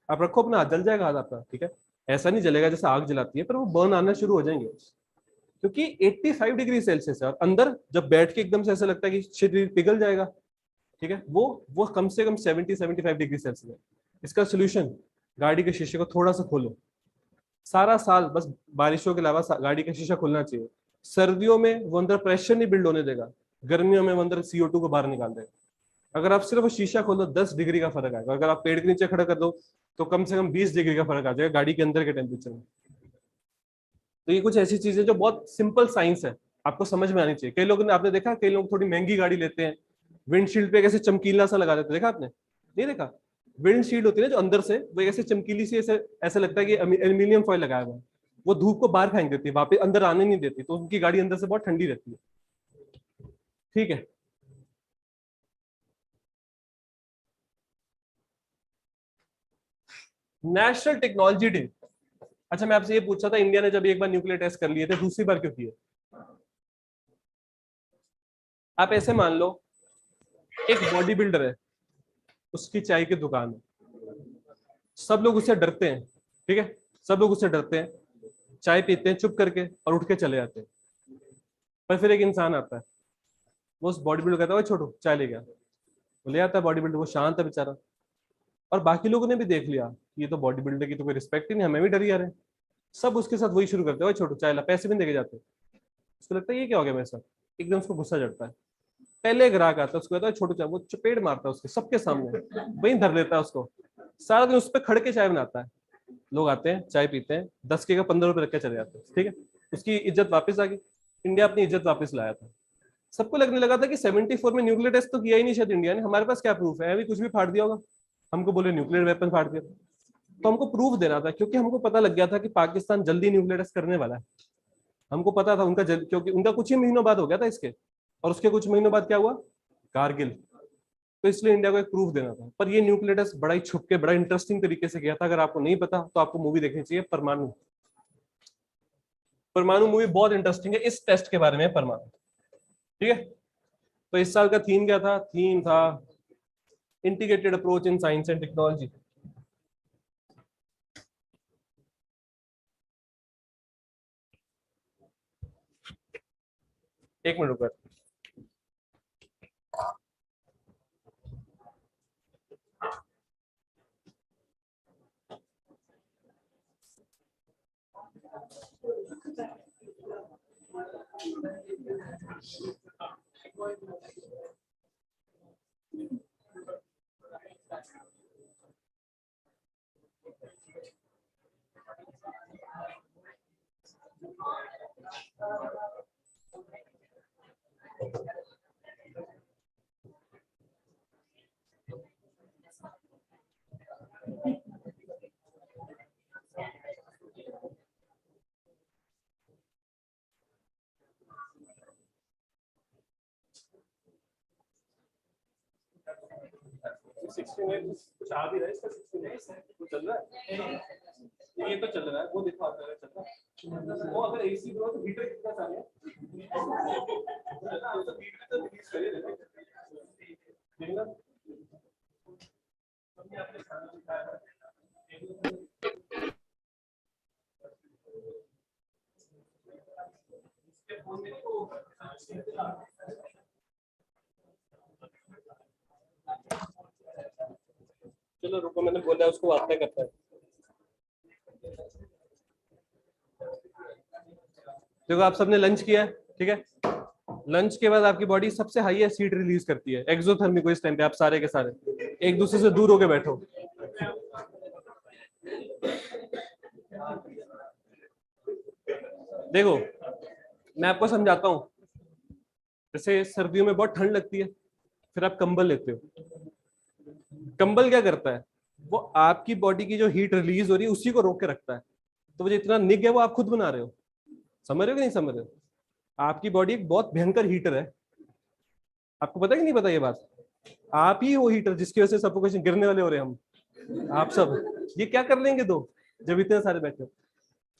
आप रखो अपना हाथ, जल जाएगा हाथ आपका, ठीक है? ऐसा नहीं जलेगा जैसे आग जलाती है, पर वो बर्न आना शुरू हो जाएंगे, क्योंकि 85 डिग्री सेल्सियस है और अंदर जब बैठ के एकदम से ऐसा लगता है कि शरीर पिघल जाएगा, ठीक है? वो कम से कम 70-75 डिग्री सेल्सियस है। इसका सोल्यूशन, गाड़ी के शीशे को थोड़ा सा खोलो, सारा साल बस बारिशों के अलावा गाड़ी का शीशा खुलना चाहिए। सर्दियों में वो अंदर प्रेशर नहीं बिल्ड होने देगा, गर्मियों में वो अंदर CO2 को बाहर निकाल देगा। अगर आप सिर्फ शीशा खोलो 10 डिग्री का फर्क आएगा, अगर आप पेड़ के नीचे खड़ा कर दो तो कम से कम 20 डिग्री का फर्क आ जाएगा गाड़ी के अंदर के टेम्परेचर में। तो ये कुछ ऐसी चीजें जो बहुत सिंपल साइंस है, आपको समझ में आनी चाहिए। कई लोग ने, आपने देखा कई लोग थोड़ी महंगी गाड़ी लेते हैं, विंडशील्ड पे कैसे चमकीला सा लगा देते, देखा आपने? नहीं देखा? विंडशील्ड होती है ना जो अंदर से, वो ऐसे चमकीली सी, ऐसे ऐसा लगता है कि एल्यूमिनियम फॉइल लगाया हुआ है, वो धूप को बाहर फेंक देती है, वापस अंदर आने नहीं देती, तो उनकी गाड़ी अंदर से बहुत ठंडी रहती है, ठीक है? National technology day. अच्छा, मैं आपसे ये पूछा था, इंडिया ने जब एक बार न्यूक्लियर टेस्ट कर लिए थे, दूसरी बार क्यों किए? आप ऐसे मान लो, एक बॉडी बिल्डर है, उसकी चाय की दुकान है, सब लोग उससे डरते हैं, ठीक है? सब लोग उससे डरते हैं, चाय पीते हैं चुप करके और उठ के चले जाते हैं। पर फिर एक इंसान आता है, वो उस बॉडी बिल्डर कहता है, छोटू चाय ले गया, वो ले आता है बॉडी बिल्डर, वो शांत है बेचारा, और बाकी लोगों ने भी देख लिया कि ये तो बॉडी बिल्डर की तो कोई रिस्पेक्ट ही नहीं, हमें भी डर ही आ रहे हैं, सब उसके साथ वही शुरू करते हैं, छोटू चाय ला, पैसे भी देके जाते हैं। उसको लगता है ये क्या हो गया मेरे साथ, एकदम उसको गुस्सा चढ़ता है, पहले ग्राहक आता है उसको कहता है छोटू चाय, वो चपेट मारता है उसके सबके सामने, वहीं धर लेता है उसको, सारा दिन उस पर खड़ के चाय बनाता है। लोग आते हैं चाय पीते हैं, 10 के का 15 रुपए रख के चले जाते हैं, ठीक है। उसकी इज्जत वापस आ गई, इंडिया अपनी इज्जत वापस लाया था। सबको लगने लगा था कि 74 में न्यूक्लियर टेस्ट तो किया ही नहीं शायद इंडिया ने, हमारे पास क्या प्रूफ है, अभी कुछ भी फाड़ दिया होगा, हमको बोले न्यूक्लियर वेपन फाड़ दिया। तो हमको प्रूफ देना था, क्योंकि हमको पता लग गया था कि पाकिस्तान जल्दी न्यूक्लियर टेस्ट करने वाला है। हमको पता था उनका क्योंकि उनका कुछ ही महीनों बाद हो गया था इसके, और उसके कुछ महीनों बाद क्या हुआ, कारगिल। तो इसलिए इंडिया को एक प्रूफ देना था। पर ये न्यूक्लियर टेस्ट बड़ा ही छुप के, बड़ा इंटरेस्टिंग तरीके से किया था। अगर आपको नहीं पता तो आपको मूवी देखनी चाहिए, परमाणु। परमाणु मूवी बहुत इंटरेस्टिंग है इस टेस्ट के बारे में, परमाणु, ठीक है। तो इस साल का थीम क्या था, थीम था integrated approach in science and technology. एक मिनट रुको। कुछ आ भी रहा है इसका, 69 कुछ चल रहा है, ये तो चल रहा है, वो देखो आप चल रहा है। वो अगर एसी हो तो हीटर कितना चाहिए, तो हीटर तो रिलीज करिए देखना। चलो रुको, मैंने बोला उसको वापस करता है। देखो आप सबने लंच किया है, ठीक है। लंच के बाद आपकी बॉडी सबसे हाईएस्ट हीट रिलीज करती है, एक्सोथर्मिक को। इस टाइम पे आप सारे के सारे एक दूसरे से दूर होके बैठो। देखो मैं आपको समझाता हूँ। जैसे सर्दियों में बहुत ठंड लगती है, फिर आप कंबल लेते हो। कंबल क्या करता है, वो आपकी बॉडी की जो हीट रिलीज हो रही है उसी को रोक के रखता है। तो वो जितना निग है वो आप खुद बना रहे हो। समझ रहे हो कि नहीं समझ रहे हो? आपकी बॉडी एक बहुत भयंकर हीटर है। आपको पता है कि नहीं पता ये बात? आप ही वो हीटर जिसकी वजह से सफोकेशन, गिरने वाले हो रहे हैं हम, आप सब। ये क्या कर लेंगे दो, जब इतने सारे बैठे हो।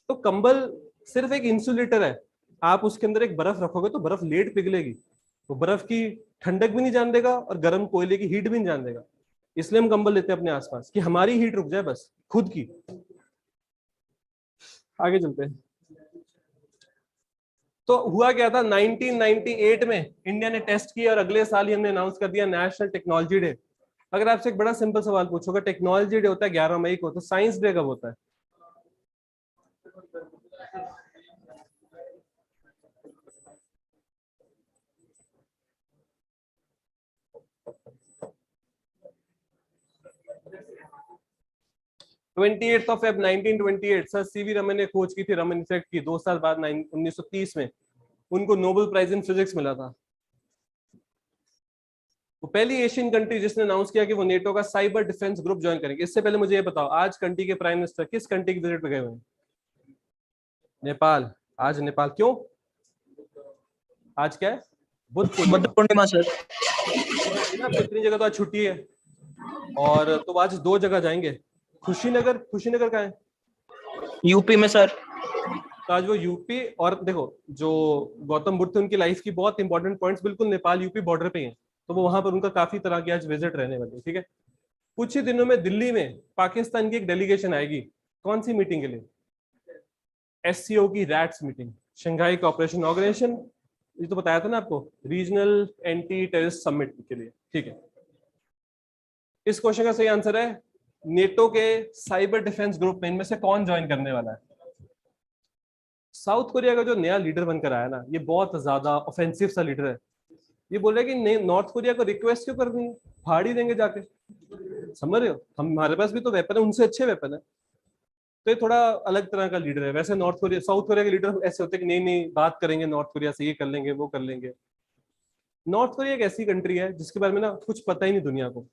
तो कंबल सिर्फ एक इंसुलेटर है। आप उसके अंदर एक बर्फ रखोगे तो बर्फ लेट पिघलेगी, तो बर्फ की ठंडक भी नहीं जान देगा और गर्म कोयले की हीट भी नहीं जान देगा। इसलिए हम कंबल लेते हैं अपने आसपास कि हमारी हीट रुक जाए बस, खुद की। आगे चलते हैं। तो हुआ क्या था, 1998 में इंडिया ने टेस्ट किया और अगले साल ही हमने अनाउंस कर दिया नेशनल टेक्नोलॉजी डे। अगर आपसे एक बड़ा सिंपल सवाल पूछोगे, टेक्नोलॉजी डे होता है 11 मई को, तो साइंस डे कब होता है? Feb 1928 सर सीवी रमन ने खोज की थी, रमन इफेक्ट की। 2 साल बाद 1930 में उनको नोबेल प्राइज इन फिजिक्स मिला था। वो पहली एशियन कंट्री जिसने अनाउंस किया कि वो नेटो का साइबर डिफेंस ग्रुप ज्वाइन करेंगे। इससे पहले मुझे ये बताओ, आज कंट्री के प्राइम मिनिस्टर किस कंट्री की विजिट पे गए हुए हैं? नेपाल। आज नेपाल क्यों? आज क्या है? बुद्ध पूर्णिमा सर। इतनी जगह तो आज छुट्टी है, और तो आज 2 जगह जाएंगे। खुशीनगर, खुशीनगर कहाँ है? यूपी में सर। तो आज वो यूपी, और देखो जो गौतम बुद्ध थे उनकी लाइफ की बहुत इंपॉर्टेंट पॉइंट्स बिल्कुल नेपाल यूपी बॉर्डर पे हैं। तो वो वहां पर उनका काफी तरह की आज विजिट रहने वाली है, ठीक है। कुछ ही दिनों में दिल्ली में पाकिस्तान की एक डेलीगेशन आएगी। कौन सी मीटिंग के लिए? एससीओ की RATS meeting, Shanghai Cooperation Organisation. ये तो बताया था ना आपको, रीजनल एंटी टेररिस्ट समिट के लिए, ठीक है। इस क्वेश्चन का सही आंसर है नेटो के साइबर डिफेंस ग्रुप में इनमें से कौन ज्वाइन करने वाला है? साउथ कोरिया का जो नया लीडर बनकर आया ना, ये बहुत ज्यादा ऑफेंसिव सा लीडर है। ये बोल रहे हैं कि नहीं, नॉर्थ कोरिया को रिक्वेस्ट क्यों करनी है, फाड़ ही देंगे जाके। समझ रहे हो, हमारे पास भी तो वेपन है, उनसे अच्छे वेपन है। तो ये थोड़ा अलग तरह का लीडर है। वैसे नॉर्थ कोरिया, साउथ कोरिया के लीडर ऐसे होते हैं कि नहीं नहीं, बात करेंगे नॉर्थ कोरिया से, ये कर लेंगे वो कर लेंगे। नॉर्थ कोरिया एक ऐसी कंट्री है जिसके बारे में ना कुछ पता ही नहीं दुनिया को,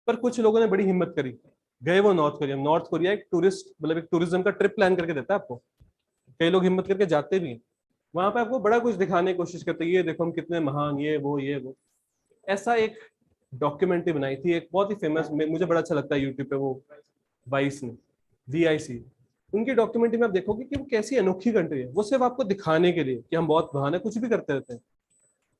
पर कुछ लोगों ने बड़ी हिम्मत करी, गए वो नॉर्थ कोरिया। नॉर्थ कोरिया एक टूरिस्ट, मतलब एक टूरिज्म का ट्रिप प्लान करके देता है आपको। कई लोग हिम्मत करके जाते भी हैं वहां पे, आपको बड़ा कुछ दिखाने की कोशिश करते हैं, ये देखो हम कितने महान, ये वो। ऐसा एक डॉक्यूमेंट्री बनाई थी एक बहुत ही फेमस, मुझे बड़ा अच्छा लगता है यूट्यूब पे वो, वाइस ने, VIC। उनकी डॉक्यूमेंट्री में आप देखोगे कि वो कैसी अनोखी कंट्री है। वो सिर्फ आपको दिखाने के लिए कि हम बहुत महान है, कुछ भी करते रहते हैं,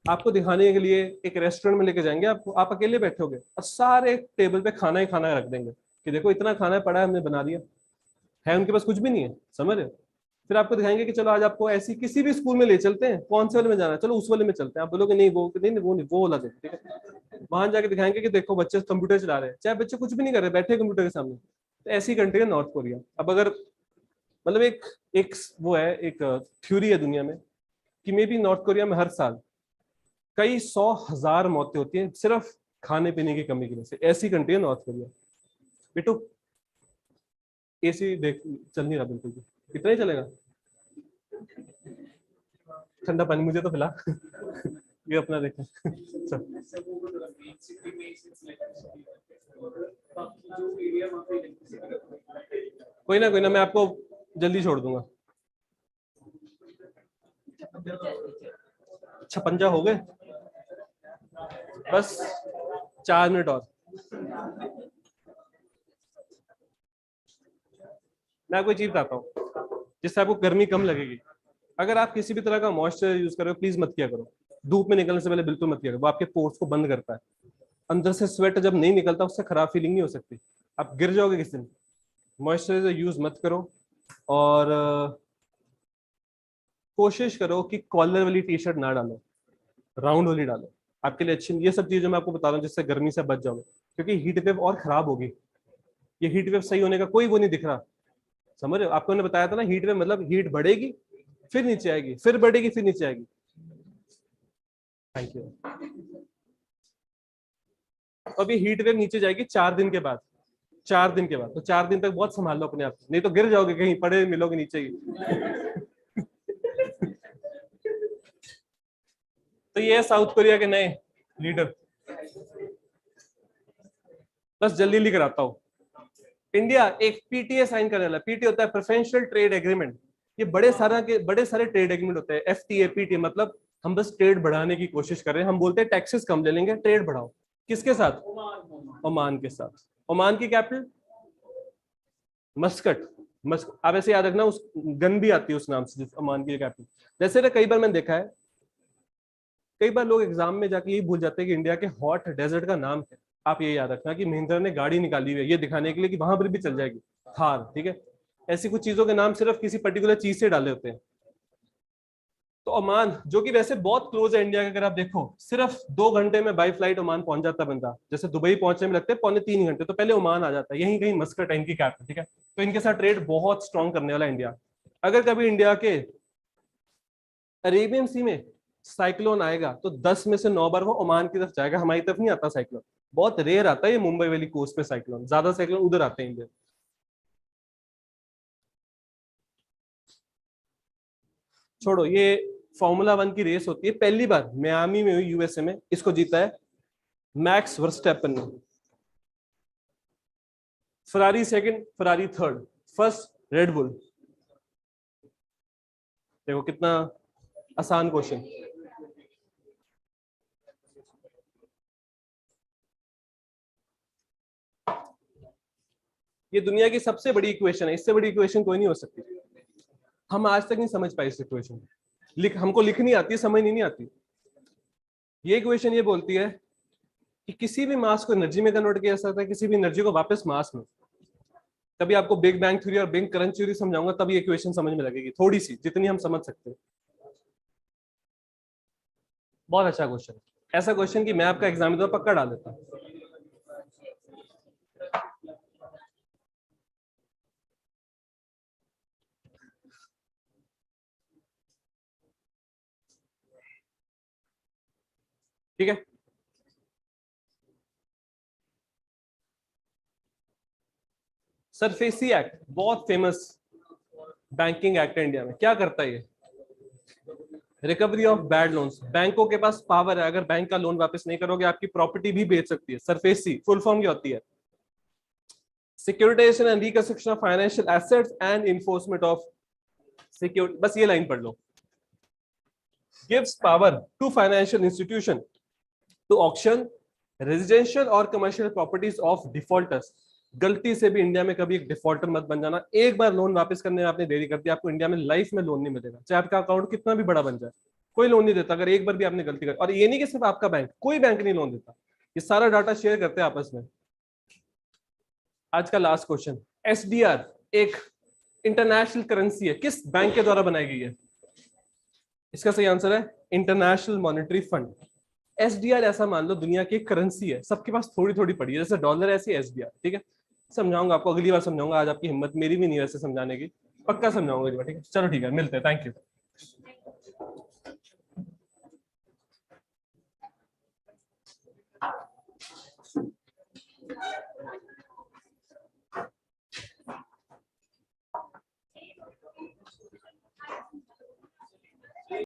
आपको दिखाने के लिए एक रेस्टोरेंट में लेके जाएंगे आपको, आप अकेले बैठोगे और सारे टेबल पे खाना ही खाना रख देंगे कि देखो इतना खाना पड़ा है, हमने बना दिया है, उनके पास कुछ भी नहीं है, समझ रहे हो। फिर आपको दिखाएंगे कि चलो आज आपको ऐसी किसी भी स्कूल में ले चलते हैं, कौन से वाले में जाना है, चलो उस वाले में चलते हैं। आप बोलोगे नहीं वो नहीं, वो नहीं, वो वाला देखो, ठीक है। वहां जाके दिखाएंगे कि देखो बच्चे कंप्यूटर चला रहे हैं, चाहे बच्चे कुछ भी नहीं कर रहे, बैठे कंप्यूटर के सामने। तो ऐसी कंट्री है नॉर्थ कोरिया। अब अगर मतलब एक एक वो है, एक थ्योरी है दुनिया में कि मे बी नॉर्थ कोरिया में हर साल कई 100,000 मौतें होती हैं सिर्फ खाने पीने की कमी की वजह से। ऐसी कंट्री है नॉर्थ कोरिया। बेटो AC देख चल नहीं रहा बिल्कुल भी, कितना ही चलेगा। ठंडा पानी मुझे तो पिला। ये अपना देखें। चल। कोई ना मैं आपको जल्दी छोड़ दूंगा। 56 हो गए, बस 4 मिनट और। मैं आपको चीज बताता हूँ जिससे आपको गर्मी कम लगेगी। अगर आप किसी भी तरह का मॉइस्चर यूज कर रहे हो, प्लीज मत किया करो। धूप में निकलने से पहले बिल्कुल मत किया करो, वो आपके पोर्स को बंद करता है। अंदर से स्वेट जब नहीं निकलता, उससे खराब फीलिंग नहीं हो सकती, आप गिर जाओगे किस दिन। मॉइस्चराइजर यूज मत करो। और कोशिश करो कि कॉलर वाली टी-शर्ट ना डालो, राउंड वाली डालो, आपके लिए अच्छी। ये सब चीजें मैं आपको बता रहा हूँ जिससे गर्मी से बच जाओगे, क्योंकि हीट वेव और खराब होगी। ये हीट वेव सही होने का कोई वो नहीं दिख रहा। समझ रहे हो, आपको मैंने बताया था ना, हीट वेव मतलब हीट बढ़ेगी फिर नीचे आएगी, फिर बढ़ेगी फिर नीचे आएगी। Thank you. अब ये हीट वेव नीचे जाएगी 4 दिन के बाद, 4 दिन के बाद। तो 4 दिन तक बहुत संभाल लो अपने आप को, नहीं तो गिर जाओगे कहीं, पड़े मिलोगे नीचे ही। तो ये है साउथ कोरिया के नए लीडर। बस जल्दी जल्दी कराता हूँ। इंडिया एक PTA साइन करने वाला। PTA होता है प्रेफरेंशियल ट्रेड एग्रीमेंट। ये बड़े सारे ट्रेड एग्रीमेंट होते हैं। FTA PTA मतलब हम बस ट्रेड बढ़ाने की कोशिश कर रहे हैं। हम बोलते हैं टैक्सेस कम ले लेंगे, ट्रेड बढ़ाओ। किसके साथ? ओमान के साथ। ओमान की कैपिटल मस्कट। मस्कट आप ऐसे याद रखना, उस गन भी आती है उस नाम से, जिस ओमान की कैपिटल। जैसे ना कई बार मैंने देखा है, कई बार लोग एग्जाम में जाके यही भूल जाते हैं कि इंडिया के हॉट डेजर्ट का नाम है। आप ये याद रखना कि महिंद्रा ने गाड़ी निकाली हुई है ये दिखाने के लिए कि वहां पर भी चल जाएगी, थार, ठीक है। ऐसी कुछ चीजों के नाम सिर्फ किसी पर्टिकुलर चीज से डाले होते हैं। तो ओमान, जो कि वैसे बहुत क्लोज है इंडिया के, अगर आप देखो सिर्फ 2 घंटे में बाई फ्लाइट ओमान पहुंच जाता है बंदा। जैसे दुबई पहुंचने में लगते हैं 2.25 घंटे, तो पहले ओमान आ जाता है। यहीं कहीं मस्कट है इनकी कैपिटल, ठीक है। तो इनके साथ ट्रेड बहुत स्ट्रॉन्ग करने वाला इंडिया। अगर कभी इंडिया के अरेबियन सी में साइक्लोन आएगा तो 10 में से 9 बार वो ओमान की तरफ जाएगा, हमारी तरफ नहीं आता साइक्लोन। बहुत रेयर आता है ये मुंबई वाली कोस्ट पे साइक्लोन, ज्यादा साइक्लोन उधर आते हैं इंडिया। छोड़ो ये, Formula 1 की रेस होती है, पहली बार मियामी में हुई, USA में। इसको जीता है मैक्स वर्स्टेपन ने। Ferrari second, Ferrari third, first Red Bull. देखो कितना आसान क्वेश्चन। ये दुनिया की सबसे बड़ी इक्वेशन है, इससे बड़ी इक्वेशन कोई नहीं हो सकती। हम आज तक नहीं समझ पाए इस इक्वेशन। हमको लिखनी आती है, समझ नहीं आती। ये इक्वेशन ये बोलती है कि किसी भी मास को एनर्जी में कन्वर्ट किया जा सकता है, किसी भी एनर्जी को वापस मास में। तभी आपको बिग बैंग थ्योरी और बिग करंट थ्योरी समझाऊंगा, तब ये इक्वेशन समझ में लगेगी थोड़ी सी, जितनी हम समझ सकते हैं। बहुत अच्छा क्वेश्चन है, ऐसा क्वेश्चन कि मैं आपका एग्जाम में तो पक्का डाल देता। ठीक है। सरफेसी एक्ट बहुत फेमस बैंकिंग एक्ट है इंडिया में। क्या करता है ये? Recovery of bad loans. बैंकों के पास पावर है, अगर बैंक का लोन वापस नहीं करोगे आपकी प्रॉपर्टी भी बेच सकती है। सरफेसी फुल फॉर्म क्या होती है? Securitisation and reconstruction of financial assets and enforcement of security. बस ये लाइन पढ़ लो। Gives power to financial institution to auction residential और कमर्शियल प्रॉपर्टीज ऑफ डिफॉल्टर्स। गलती से भी इंडिया में कभी एक डिफॉल्टर मत बन जाना। एक बार लोन वापस करने में आपने देरी कर दी, आपको इंडिया में लाइफ में लोन नहीं मिलेगा, चाहे आपका अकाउंट कितना भी बड़ा बन जाए। कोई लोन नहीं देता अगर एक बार भी आपने गलती कर। और ये नहीं कि सिर्फ आपका बैंक, कोई बैंक नहीं लोन देता। ये सारा डाटा शेयर करते हैं आपस में। आज का लास्ट क्वेश्चन। एसडीआर एक इंटरनेशनल करेंसी है, किस बैंक के द्वारा बनाई गई है? इसका सही आंसर है इंटरनेशनल मॉनेटरी फंड। एसडीआर ऐसा मान लो दुनिया की करेंसी है, सबके पास थोड़ी थोड़ी पड़ी है, जैसे डॉलर ऐसी एसडीआर। ठीक है, समझाऊंगा आपको, अगली बार समझाऊंगा। आज आपकी हिम्मत मेरी भी नहीं वैसे समझाने की, पक्का समझाऊंगा अगली बार। ठीक है, चलो ठीक है, मिलते हैं, थैंक यू।